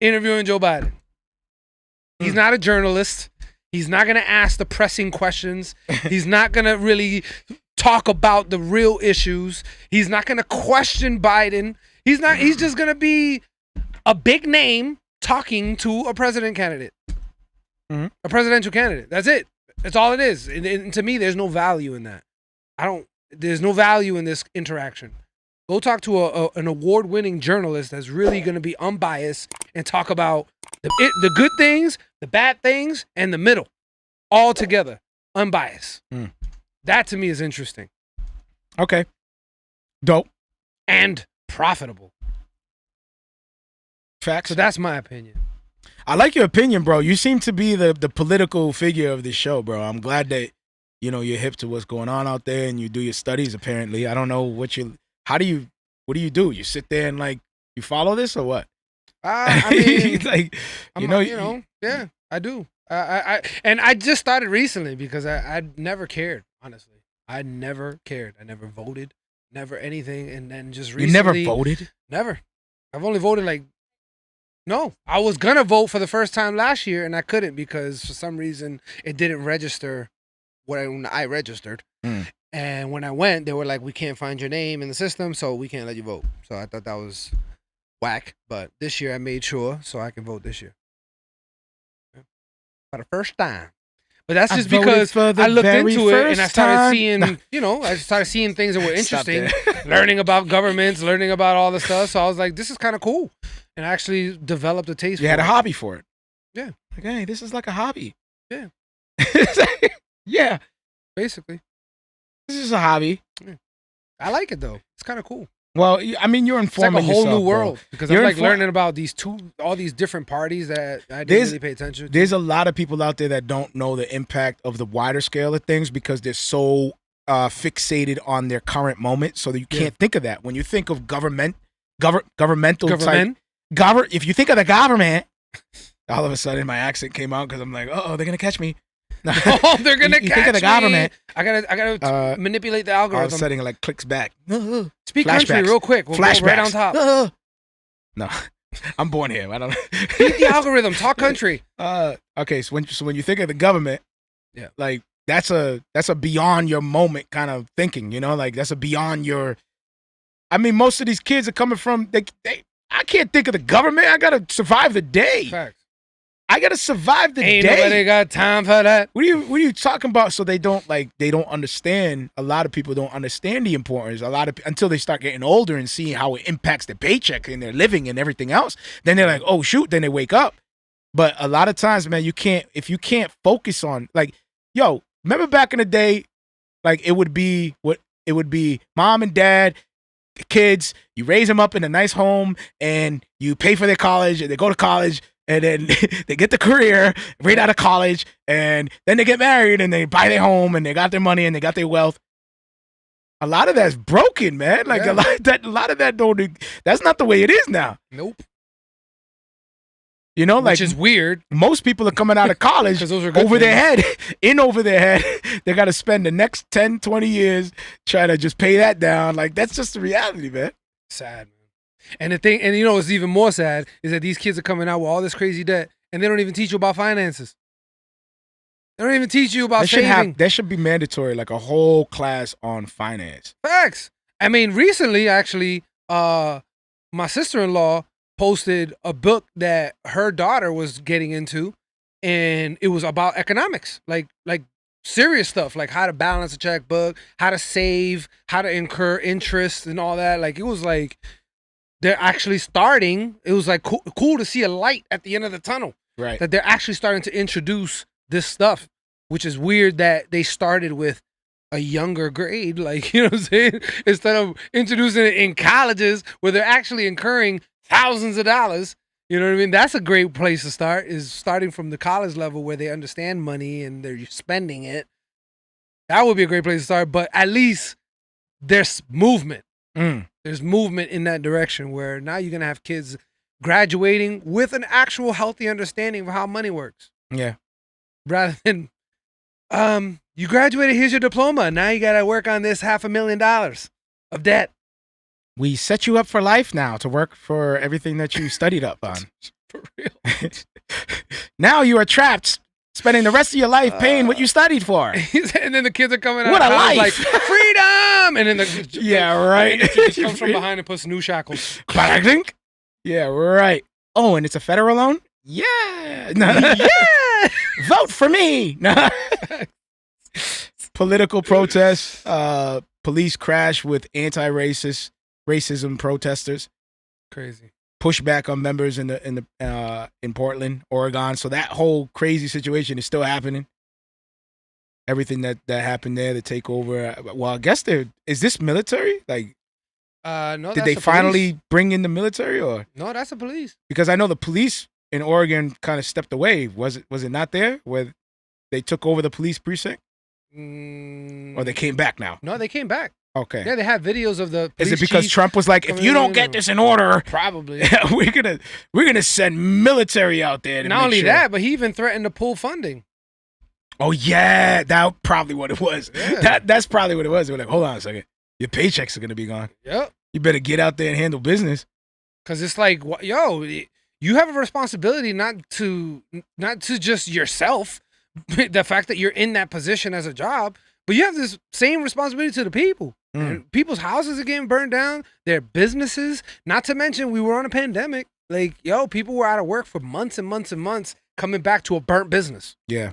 interviewing Joe Biden? He's not a journalist. He's not going to ask the pressing questions. He's not going to really talk about the real issues. He's not going to question Biden. He's just going to be a big name talking to a president candidate. Mm-hmm. A presidential candidate. That's it. That's all it is. And to me, there's no value in that. There's no value in this interaction. Go talk to an award-winning journalist that's really going to be unbiased and talk about the good things, the bad things, and the middle, all together, unbiased. That to me is interesting. Okay, dope and profitable. Facts. So that's my opinion. I like your opinion, bro. You seem to be the political figure of this show, bro. I'm glad that you're hip to what's going on out there and you do your studies. Apparently, I don't know what do you do? You sit there and like you follow this or what? I mean, like yeah, I do. I just started recently because I never cared. Honestly, I never cared. I never voted, never anything, and then just recently. You never voted? Never. I've only voted no. I was gonna vote for the first time last year, and I couldn't because for some reason it didn't register when I registered. And when I went, they were like, "We can't find your name in the system, so we can't let you vote." So I thought that was whack. But this year I made sure so I can vote this year for the first time. But that's just because I looked into it and I started seeing, I started seeing things that were interesting, learning about governments, learning about all the stuff. So I was like, this is kind of cool, and I actually developed a taste. You had a hobby for it. Yeah. Like, hey, this is like a hobby. Yeah. Yeah. Basically. This is a hobby. Yeah. I like it though. It's kind of cool. Well, I mean, you're informing yourself. It's like a whole yourself, new world bro. because I'm like learning about all these different parties that I didn't really pay attention to. There's a lot of people out there that don't know the impact of the wider scale of things because they're so fixated on their current moment, so that you can't think of that. When you think of governmental type, if you think of the government, all of a sudden my accent came out because I'm like, they're gonna catch me. Oh, they're gonna catch me. Think of the government. I gotta manipulate the algorithm. All of a sudden, it like clicks back. Speak country real quick. We'll go right on top. No, I'm born here. I don't. Beat the algorithm. Talk country. Okay. So when you think of the government, like that's a beyond your moment kind of thinking. Like that's a beyond your. I mean, most of these kids are coming from. I can't think of the government. I gotta survive the day. Facts. I gotta survive the Ain't day. nobody got time for that. What are you talking about? So they don't understand. A lot of people don't understand the importance. Until they start getting older and seeing how it impacts their paycheck and their living and everything else. Then they're like, oh shoot. Then they wake up. But a lot of times, man, if you can't focus on remember back in the day, like it would be mom and dad, kids. You raise them up in a nice home and you pay for their college and they go to college. And then they get the career right out of college, and then they get married, and they buy their home, and they got their money, and they got their wealth. A lot of that's broken, man. Like a lot of that don't. That's not the way it is now. Nope. Which is weird. Most people are coming out of college over their head. They got to spend the next 10, 20 years trying to just pay that down. Like that's just the reality, man. Sad. And the thing, and what's even more sad is that these kids are coming out with all this crazy debt, and they don't even teach you about finances. They don't even teach you about saving. That should be mandatory, like a whole class on finance. Facts. I mean, recently, actually, my sister-in-law posted a book that her daughter was getting into, and it was about economics, like serious stuff, like how to balance a checkbook, how to save, how to incur interest, and all that. Like it was like. They're actually starting. It was like cool to see a light at the end of the tunnel. Right. That they're actually starting to introduce this stuff, which is weird that they started with a younger grade. Like, you know what I'm saying? Instead of introducing it in colleges where they're actually incurring thousands of dollars. You know what I mean? That's a great place to start, is starting from the college level where they understand money and they're spending it. That would be a great place to start, but at least there's movement. There's movement in that direction where now you're going to have kids graduating with an actual healthy understanding of how money works. Yeah. Rather than, you graduated, here's your diploma. Now you got to work on this $500,000 of debt. We set you up for life now to work for everything that you studied up on. For real. Now you are trapped, spending the rest of your life paying what you studied for. And then the kids are coming out what a life. like, freedom! And then right. And just comes from behind and puts new shackles. Yeah, right. Oh, and it's a federal loan? Yeah. Yeah. Vote for me. Political protests. Police crash with racism protesters. Crazy. Pushback on members in Portland, Oregon. So that whole crazy situation is still happening. Everything that happened there, the takeover. Well, I guess is this military? Like, no. Did they finally bring in the military, or no? That's the police. Because I know the police in Oregon kind of stepped away. Was it not there where they took over the police precinct, or they came back now? No, they came back. Okay. Yeah, they have videos of the police Is it because Trump was like, if you don't get this in order, probably we're gonna send military out there to not only that, but he even threatened to pull funding. Oh yeah, that's probably what it was. Yeah. That's probably what it was. They were like, hold on a second, your paychecks are gonna be gone. Yep. You better get out there and handle business. Cause it's like, yo, you have a responsibility not to just yourself, the fact that you're in that position as a job, but you have this same responsibility to the people. And people's houses are getting burned down, their businesses. Not to mention, we were on a pandemic. Like, yo, people were out of work for months and months and months, coming back to a burnt business. Yeah.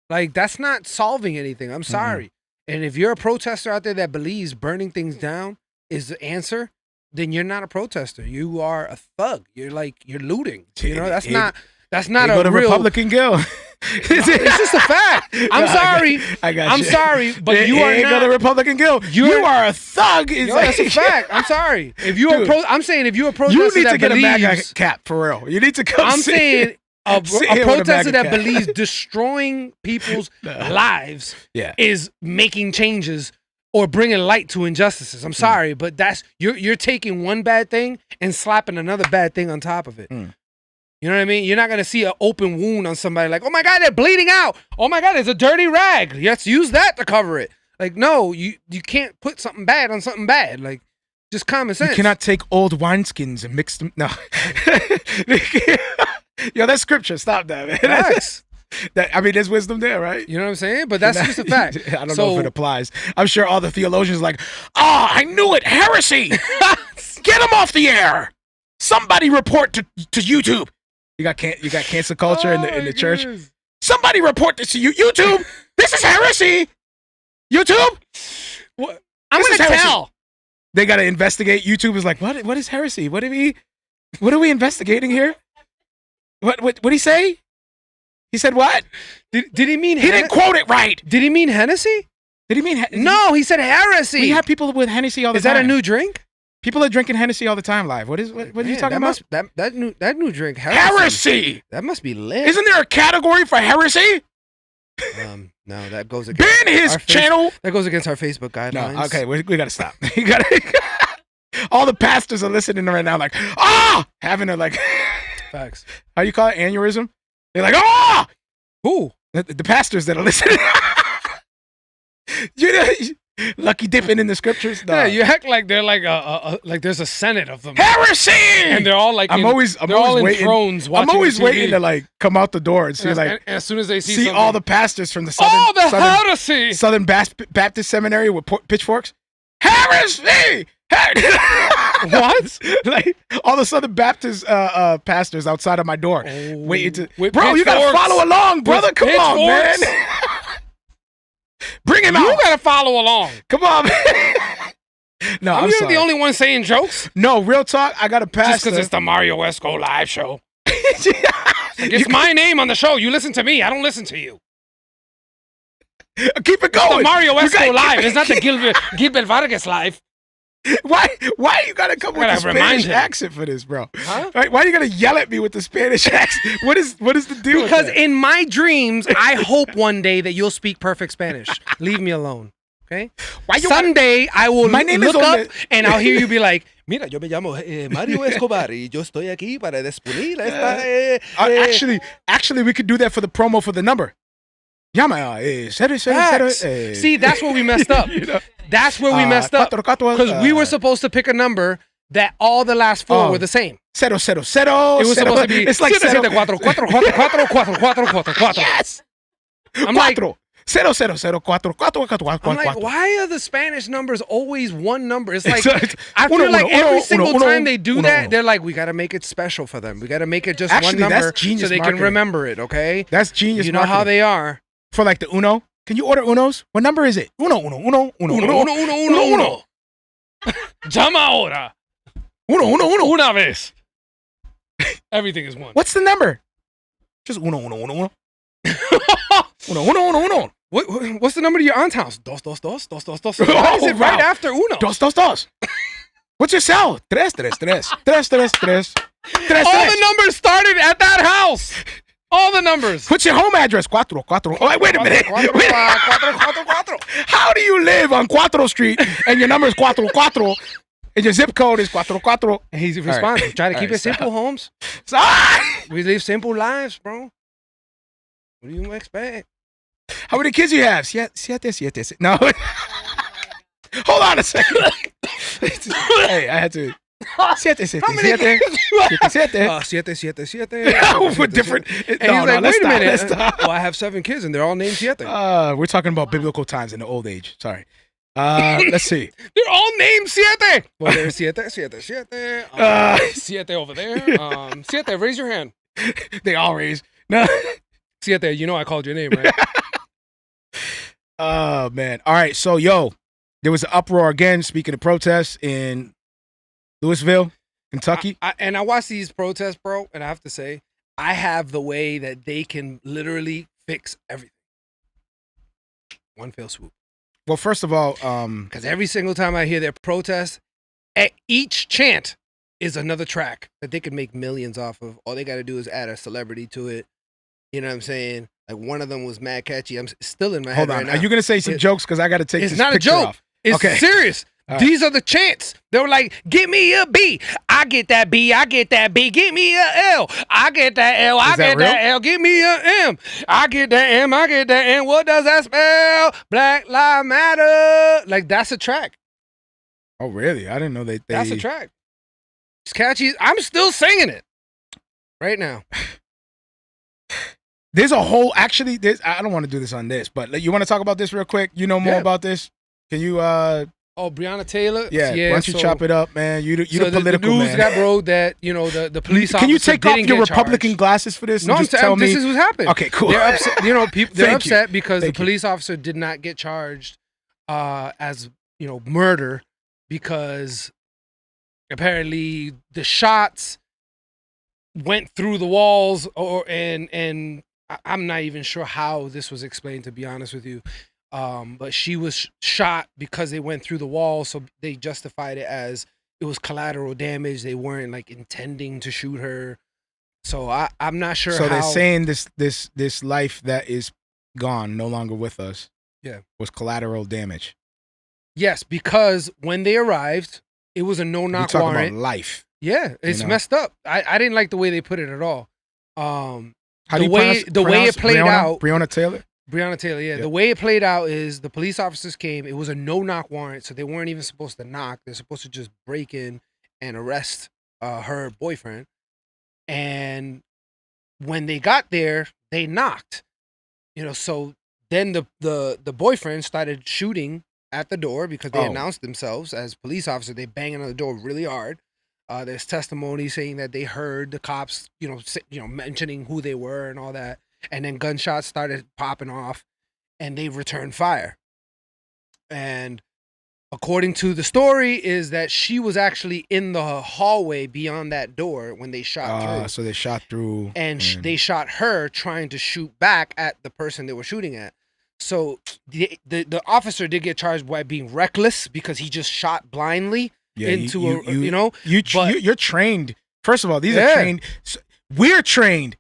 Like, that's not solving anything. I'm sorry. And if you're a protester out there that believes burning things down is the answer, then you're not a protester. You are a thug. You're looting. You know, that's not a go to real Republican Gill. It's just a fact. I'm sorry. I got you. I'm sorry, but you are not. Go to Republican Gill. You are a thug. Yo, that's a fact. I'm sorry. If you're I'm saying if you're a protester you need to get believes, a MAGA cap for real. You need to come. I'm saying a protester that cap. believes destroying people's lives is making changes or bringing light to injustices. I'm sorry, but that's you're taking one bad thing and slapping another bad thing on top of it. You know what I mean? You're not going to see an open wound on somebody like, oh my God, they're bleeding out. Oh my God, there's a dirty rag. Let's use that to cover it. Like, no, you can't put something bad on something bad. Like, just common sense. You cannot take old wineskins and mix them. No. Yo, that's scripture. Stop that, man. Nice. There's wisdom there, right? You know what I'm saying? But that's just a fact. I don't know if it applies. I'm sure all the theologians are like, I knew it. Heresy. Get him off the air. Somebody report to YouTube. You got cancel culture in the church. goodness. Somebody report this to you. YouTube. This is heresy. YouTube. What? I'm This gonna is heresy. tell. They gotta investigate. YouTube is like, what is heresy? What are we investigating here? What he say? He said what? Did he mean? He didn't quote it right. Did he mean Hennessy? Did he mean? No, he said heresy. We have people with Hennessy all the Is time. that a new drink? People are drinking Hennessy all the time live. What are you Man, talking about? That new drink. Heresy. That must be lit. Isn't there a category for heresy? No, that goes against Ban his our channel. That goes against our Facebook No, guidelines. okay, we gotta stop. You gotta. All the pastors are listening right now, like, having a like, Facts. how you call it, aneurysm? They're like, Who? the pastors that are listening. You know, lucky dipping in the scriptures. No. Yeah, you act like they're like there's a senate of them. Heresy, And they're all like I'm always in waiting. thrones I'm watching always TV. waiting to like come out the door and see and, like and as soon as they see see something, all the pastors from the southern heresy. Southern Baptist Seminary with pitchforks. Heresy. What? Like all the Southern Baptist pastors outside of my door, waiting to. With Bro, you gotta pitchforks. follow along, brother. With Come on, man. pitchforks. Bring him You out. gotta follow along. Come on, man. No, I'm You're sorry. the only one saying jokes. No, real talk. I got a Just pastor. because it's the Marrio Esco live show. It's my name on the show. You listen to me. I don't listen to you. Keep it It's going. the Mario You Esco gotta live. keep it- It's not the Gilbert Vargas live. Why you gotta come with Gotta the remind Spanish him. accent for this, bro? Huh? Right, why you gotta yell at me with the Spanish accent? What is the deal? Because with that? in my dreams, I hope one day that you'll speak perfect Spanish. Leave me alone. Okay? Why you Someday I will My name is look on up the- and I'll hear you be like, Mira, yo me llamo Marrio Escobar y yo estoy aquí para despunir Actually, we could do that for the promo for the number. Llama, Facts. See, that's where we messed up. You know? That's where we messed up. Because we were supposed supposed to pick a number that all the last four were the same. 000. It was supposed to be. It's like 7, 7, 4, 4, 4, 4, 4, 4, 4, 4, 4. yes. I'm like, 000444444. I'm like, why are the Spanish numbers always one number? It's like It's- I feel uno, like uno, every uno, single uno, time they do uno, that, uno. they're like, we got to make it special for them. We got to make it just Actually, one that's number so genius they marketing. can remember it. Okay, That's genius. you know how marketing. they are. For like the Uno. Can you order Unos? What number is it? Uno. Llama ahora. Uno. Una vez. Everything is one. What's the number? Just uno. Uno. What's the number to your aunt's house? Dos. Why is it Oh, right wow. after uno? Dos. What's your cell? Tres. All the numbers started at that house. All the numbers. What's your home address? Cuatro. Oh, wait a minute. Cuatro. How do you live on Cuatro Street and your number is Cuatro and your zip code is Cuatro? And he's responding. Try to keep All it simple, Holmes. Stop. We live simple lives, bro. What do you expect? How many kids you have? Siete. No. Hold on a second. Hey, I had to. Siete. Siete. We're different. And he's like, let's wait a minute. Let's stop. Well, I have 7 kids and they're all named Siete. We're talking about biblical times in the old age. Sorry. Let's see. They're all named Siete. Well, there's Siete. Siete over there. Siete, raise your hand. They all raise. No. Siete, you know I called your name, right? Oh man. All right. So there was an uproar again. Speaking of protests in Louisville, Kentucky. I watch these protests, bro, and I have to say, I have the way that they can literally fix everything. One fell swoop. Well, first of all, Because every single time I hear their protest, each chant is another track that they could make millions off of. All they got to do is add a celebrity to it. You know what I'm saying? Like one of them was mad catchy. I'm still in my head hold on. right now. Are you gonna say some jokes? Because I got to take It's this not a picture joke. off. It's Okay. serious. All right. These are the chants. They were like, "Give me a B, I get that B, I get that B. Give me a L, I get that L, I Is that get that real? L. Give me a M, I get that M, I get that N. What does that spell? Black Lives Matter." Like that's a track. Oh, really? I didn't know they. That's a track. It's catchy. I'm still singing it right now. There's a whole. Actually, I don't want to do this on this, but you want to talk about this real quick? You know more Yeah. about this? Can you Oh, Breonna Taylor. Yeah, why don't you chop it up, man? You so the political the news man. got broke that the police. Can you officer take off didn't your get Republican charged. glasses for this? No, and just tell me. this is what happened. Okay, cool. They're upset. They're Thank upset you. because Thank the police officer did not get charged as murder because apparently the shots went through the walls and I'm not even sure how this was explained, to be honest with you. But she was shot because they went through the wall, so they justified it as it was collateral damage. They weren't like intending to shoot her. So I'm not sure. So how... they're saying this life that is gone, no longer with us, was collateral damage. Yes, because when they arrived, it was a no-knock warrant. Talking about life. Yeah, it's messed up. I didn't like the way they put it at all. How do you way it played out. Breonna Taylor. Breonna Taylor, yeah. The way it played out is the police officers came. It was a no-knock warrant, so they weren't even supposed to knock. They're supposed to just break in and arrest her boyfriend. And when they got there, they knocked. So then the boyfriend started shooting at the door because they announced themselves as police officers. They banging on the door really hard. There's testimony saying that they heard the cops, mentioning who they were and all that. And then gunshots started popping off and they returned fire. And according to the story is that she was actually in the hallway beyond that door when they shot through. So they shot through. And they shot her trying to shoot back at the person they were shooting at. So the officer did get charged by being reckless because he just shot blindly into you're trained. First of all, these are trained. We're trained.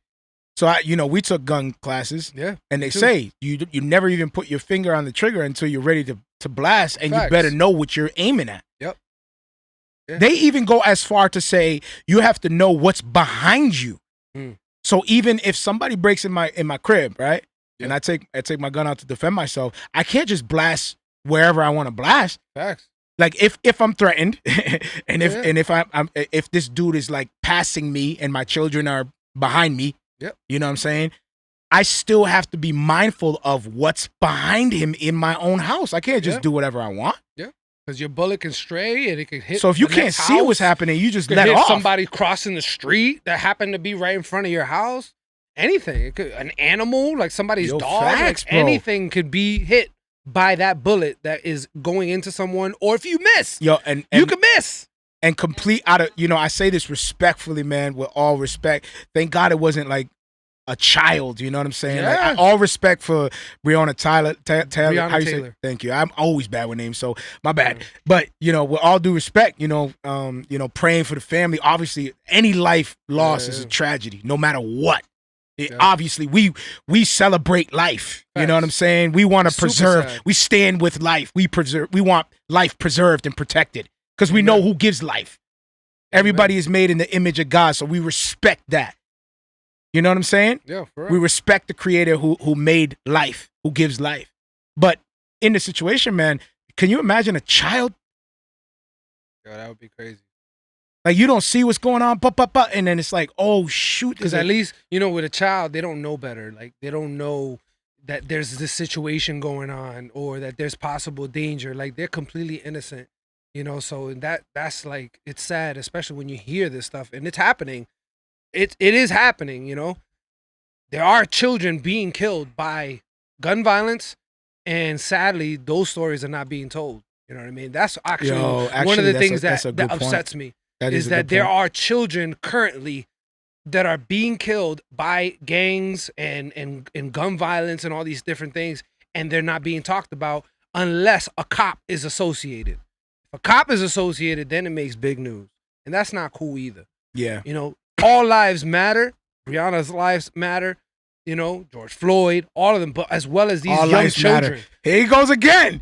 So we took gun classes. Yeah. And they say you never even put your finger on the trigger until you're ready to blast, and Facts. you better know what you're aiming at. Yep. Yeah. They even go as far to say you have to know what's behind you. So even if somebody breaks in my crib, right? And I take my gun out to defend myself, I can't just blast wherever I want to blast. Facts. Like if I'm threatened, and if this dude is like passing me and my children are behind me, you know what I'm saying? I still have to be mindful of what's behind him in my own house. I can't just do whatever I want. Yeah, because your bullet can stray and it can hit. So if you can't see what's happening, you just let hit off. Somebody crossing the street that happened to be right in front of your house. Anything. It could, an animal, like somebody's dog. Facts, like anything could be hit by that bullet that is going into someone. Or if you miss, and you can miss. And complete out of, I say this respectfully, man, with all respect. Thank God it wasn't like a child, you know what I'm saying? Yeah. Like, all respect for Breonna Taylor. Breonna How you Taylor. say? Thank you. I'm always bad with names, so my bad. But with all due respect, praying for the family. Obviously, any life loss is a tragedy, no matter what. Obviously, we celebrate life. You know what I'm saying? We want to preserve. We stand with life. We want life preserved and protected because we know who gives life. Everybody is made in the image of God, so we respect that. You know what I'm saying? Yeah, for real. We respect the creator who made life, who gives life. But in the situation, man, can you imagine a child? Yeah, that would be crazy. Like, you don't see what's going on, and then it's like, oh, shoot. Because at least, with a child, they don't know better. Like, they don't know that there's this situation going on or that there's possible danger. Like, they're completely innocent, So that's like, it's sad, especially when you hear this stuff. And it's happening. It is happening, There are children being killed by gun violence. And sadly, those stories are not being told. You know what I mean? That's actually one of the things that upsets me. Is that there are children currently that are being killed by gangs and gun violence and all these different things, and they're not being talked about unless a cop is associated. If a cop is associated, then it makes big news. And that's not cool either. Yeah. All lives matter. Breonna's lives matter. George Floyd, all of them, but as well as these all young lives children. Matter. Here he goes again.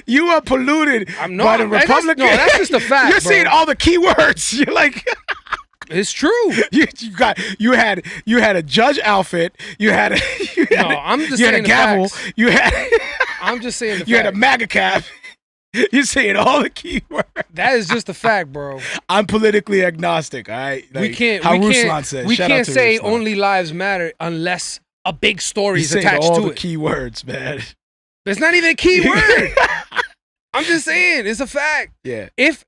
You are polluted by the Republican. That's just a fact. You're saying all the key words. You're like, it's true. You had a judge outfit. I'm just saying a gavel. Facts. I'm just saying you had a MAGA cap. You're saying all the key words. That is just a fact, bro. I'm politically agnostic. All right, we can't. We can't say only lives matter unless a big story is attached to it. All the key words, man. It's not even a key word. I'm just saying, it's a fact. Yeah. If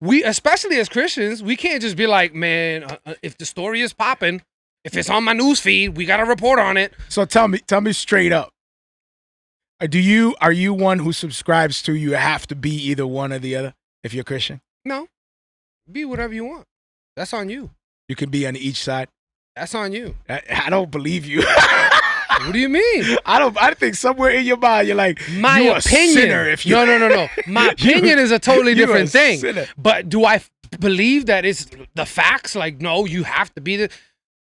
we, especially as Christians, we can't just be like, man, if the story is popping, if it's on my news feed, we got to report on it. So tell me straight up. Are you one who subscribes to you have to be either one or the other if you're Christian? No. Be whatever you want. That's on you. You can be on each side. That's on you. I don't believe you. What do you mean? I think somewhere in your mind you're like, my you're opinion. A sinner if you No. My opinion is a totally different thing. Sinner. But do I believe that it's the facts? Like, no, you have to be the.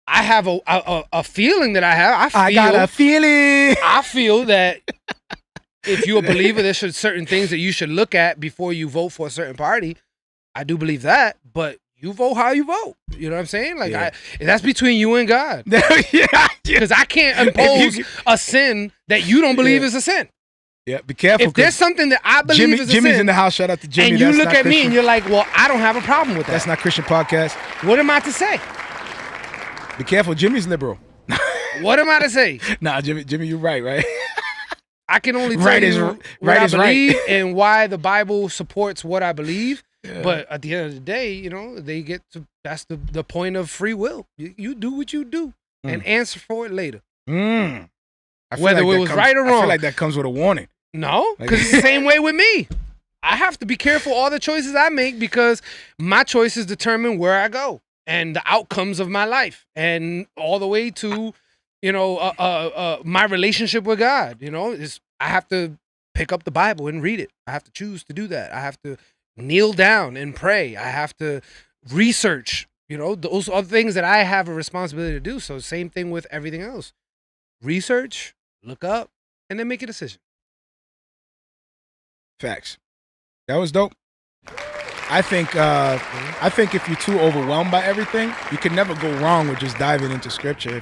I have a feeling that I got a feeling. I feel that if you're a believer, there's certain things that you should look at before you vote for a certain party. I do believe that, but you vote how you vote. You know what I'm saying? Like, Yeah. that's between you and God. Yeah. Because I can't impose a sin that you don't believe is a sin. Yeah, be careful. If there's something that I believe is a Jimmy's sin, in the house. Shout out to Jimmy. and you That's look not at me Christian. and you're like, well, I don't have a problem with that. That's not Christian podcast. What am I to say? Be careful. Jimmy's liberal. What am I to say? Nah, Jimmy, you're right? I can only tell Right you is- what right I is right. believe and why the Bible supports what I believe. Yeah. But at the end of the day, you know, they get to, that's the point of free will. You do what you do and answer for it later. I feel Whether like it that was comes- right or I feel wrong. like that comes with a warning. No, Like- because it's the same way with me. I have to be careful all the choices I make because my choices determine where I go and the outcomes of my life and all the way to, you know, my relationship with God. You know, I have to pick up the Bible and read it. I have to choose to do that. I have to kneel down and pray. I have to research. You know, those are things that I have a responsibility to do. So same thing with everything else. Research, look up, and then make a decision. Facts. That was dope. I think if you're too overwhelmed by everything, you can never go wrong with just diving into scripture.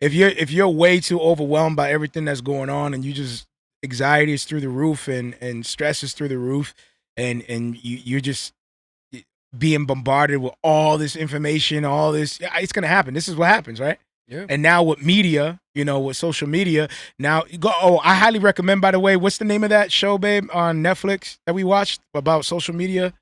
If you're way too overwhelmed by everything that's going on and you just anxiety is through the roof and stress is through the roof and you're just being bombarded with all this information, all this, it's gonna happen. This is what happens, right? Yeah. And now with media, you know, with social media, now you go. Oh, I highly recommend. By the way, what's the name of that show, babe, on Netflix that we watched about social media?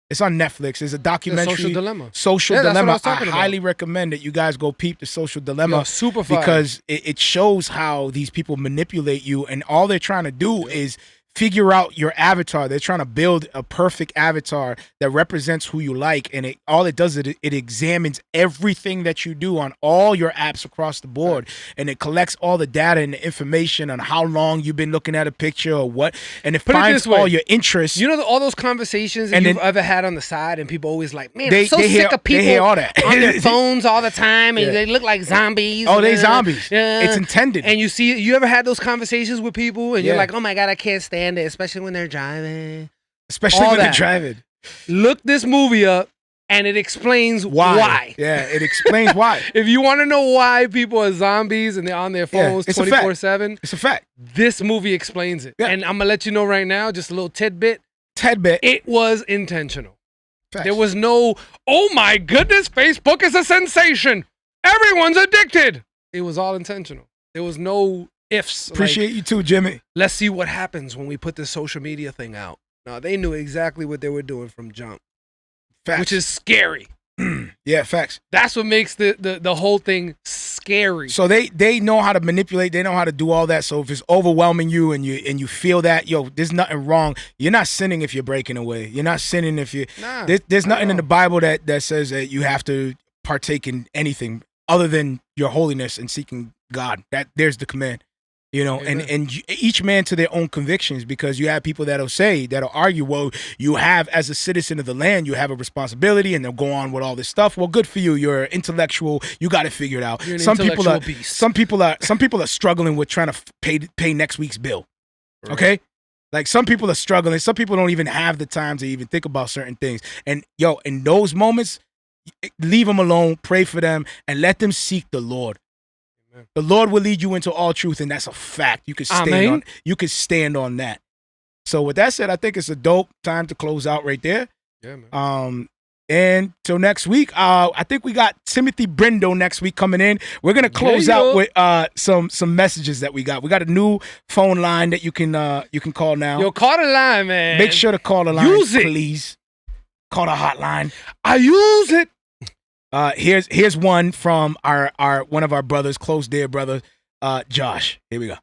It's on Netflix. It's a documentary. Social Dilemma. Social Yeah, that's what Dilemma. I was talking about. highly recommend that you guys go peep the Social Dilemma. Yo, super fire. Because it shows how these people manipulate you, and all they're trying to do is figure out your avatar. They're trying to build a perfect avatar that represents who you like, and all it does is it examines everything that you do on all your apps across the board, and it collects all the data and the information on how long you've been looking at a picture or what, and it Put it finds this way. all your interests. You know all those conversations that And you've then- ever had on the side, and people always like, man, They- I'm so they hear- sick of they hear people all that. on their phones all the time, and Yeah. they look like zombies. Oh, they and, zombies. It's intended. And you ever had those conversations with people, and you're Yeah. like, oh my God, I can't stand it, especially when they're driving. Especially all when that. they're driving. Look this movie up, and it explains why. Yeah, it explains why. If you want to know why people are zombies and they're on their Yeah, phones it's a fact. 24/7, It's a fact. this movie explains it. Yeah. And I'm going to let you know right now, just a little tidbit. Tidbit. It was intentional. Facts. There was no, oh my goodness, Facebook is a sensation. Everyone's addicted. It was all intentional. There was no ifs. Appreciate like, you too, Jimmy. let's see what happens when we put this social media thing out. No, they knew exactly what they were doing from jump, Facts. which is scary. Yeah, facts. That's what makes the whole thing scary. So they know how to manipulate. They know how to do all that. So if it's overwhelming you and you feel that, yo, there's nothing wrong. You're not sinning if you're breaking away. You're not sinning if you. Nah, There's nothing in no. the Bible that says that you have to partake in anything other than your holiness and seeking God. There's the command. You know, Amen. and each man to their own convictions, because you have people that'll argue, well, you have, as a citizen of the land, you have a responsibility, and they'll go on with all this stuff. Well, good for you. You're intellectual. You got to figure it out. You're an Some people are intellectual beast. some people are struggling with trying to pay next week's bill. Okay, like some people are struggling. Some people don't even have the time to even think about certain things. And yo, in those moments, leave them alone. Pray for them and let them seek the Lord. The Lord will lead you into all truth, and that's a fact. You can stand on that. So with that said, I think it's a dope time to close out right there. Yeah, man. And till next week, I think we got Timothy Brindo next week coming in. We're gonna close out with some messages that we got. We got a new phone line that you can call now. Yo, call the line, man. Make sure to call the line, use it, please. Call the hotline. I use it. Here's one from our one of our brothers, close dear brother, Josh. Here we go.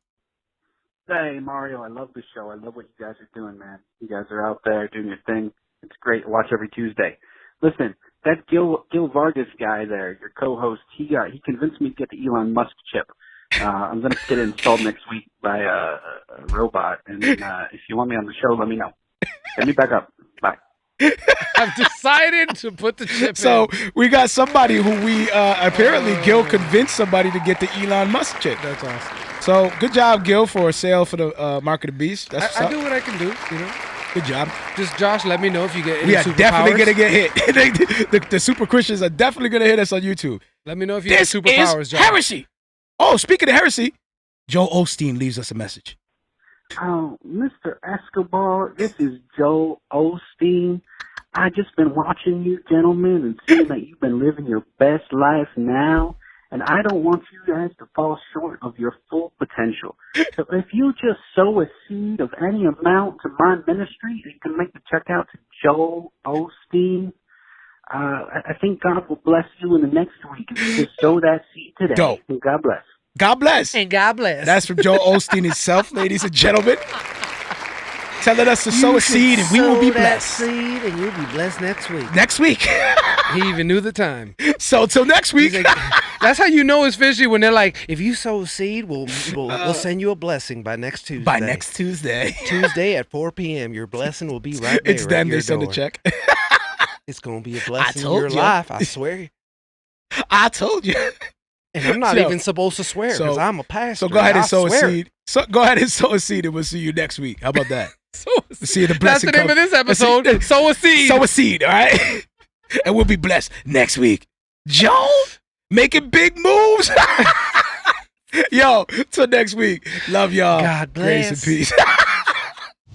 Hey, Mario, I love the show. I love what you guys are doing, man. You guys are out there doing your thing. It's great to watch every Tuesday. Listen, that Gil Vargas guy there, your co-host, he convinced me to get the Elon Musk chip. I'm going to get it installed next week by a robot. And if you want me on the show, let me know. Get me back up. Bye. I've decided to put the chip in. So we got somebody who we apparently Gil convinced somebody to get the Elon Musk chip. That's awesome. So good job, Gil, for a sale for the Mark of the Beast. I do what I can do, you know. Good job. Just Josh, let me know if you get any We are superpowers. definitely gonna get hit. the super Christians are definitely gonna hit us on YouTube. Let me know if you get superpowers, is Josh. heresy. Oh, speaking of heresy, Joel Osteen leaves us a message. Oh, Mr. Escobar, this is Joel Osteen. I just been watching you gentlemen and seeing that you've been living your best life now, and I don't want you guys to fall short of your full potential. So if you just sow a seed of any amount to my ministry, you can make the check out to Joel Osteen. I think God will bless you in the next week if you just sow that seed today. Dope. And God bless. God bless. And God bless. That's from Joel Osteen himself, ladies and gentlemen. Telling us to sow a seed and we will be blessed. Seed and you'll be blessed next week. Next week. He even knew the time. So till next week. Like, that's how you know it's fishy when they're like, If you sow a seed, we'll send you a blessing by next Tuesday. By next Tuesday. Tuesday at 4 p.m. Your blessing will be right there. It's them. Right They send a check. It's going to be a blessing in told your you. life, I swear. I told you. And I'm not So- even supposed to swear because I'm a pastor. So go ahead and I sow a swear. seed. So go ahead and sow a seed and we'll see you next week. How about that? See the That's blessing the name come. of this episode. Sow a seed. Sow a seed, all right? And we'll be blessed next week. Joe, making big moves. Yo, till next week. Love y'all. God bless. Grace and peace.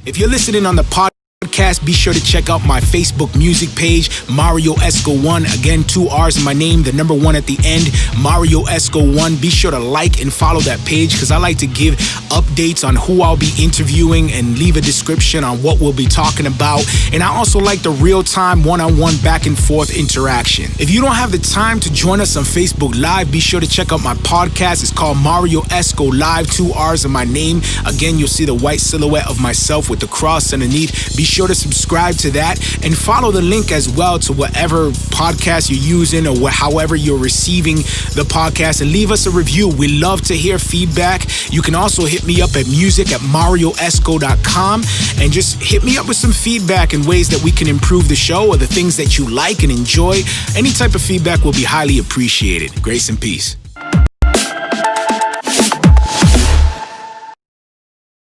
If you're listening on the podcast, be sure to check out my Facebook music page, Marrio Esco 1. Again, 2 R's in my name, the number 1 at the end, Marrio Esco 1. Be sure to like and follow that page because I like to give updates on who I'll be interviewing and leave a description on what we'll be talking about. And I also like the real-time one-on-one back and forth interaction. If you don't have the time to join us on Facebook Live, be sure to check out my podcast. It's called Marrio Esco Live, 2 R's in my name. Again, you'll see the white silhouette of myself with the cross underneath. Be sure to subscribe to that and follow the link as well to whatever podcast you're using or however you're receiving the podcast, and leave us a review. We love to hear feedback. You can also hit me up at music@marrioesco.com and just hit me up with some feedback and ways that we can improve the show or the things that you like and enjoy. Any type of feedback will be highly appreciated. Grace and peace.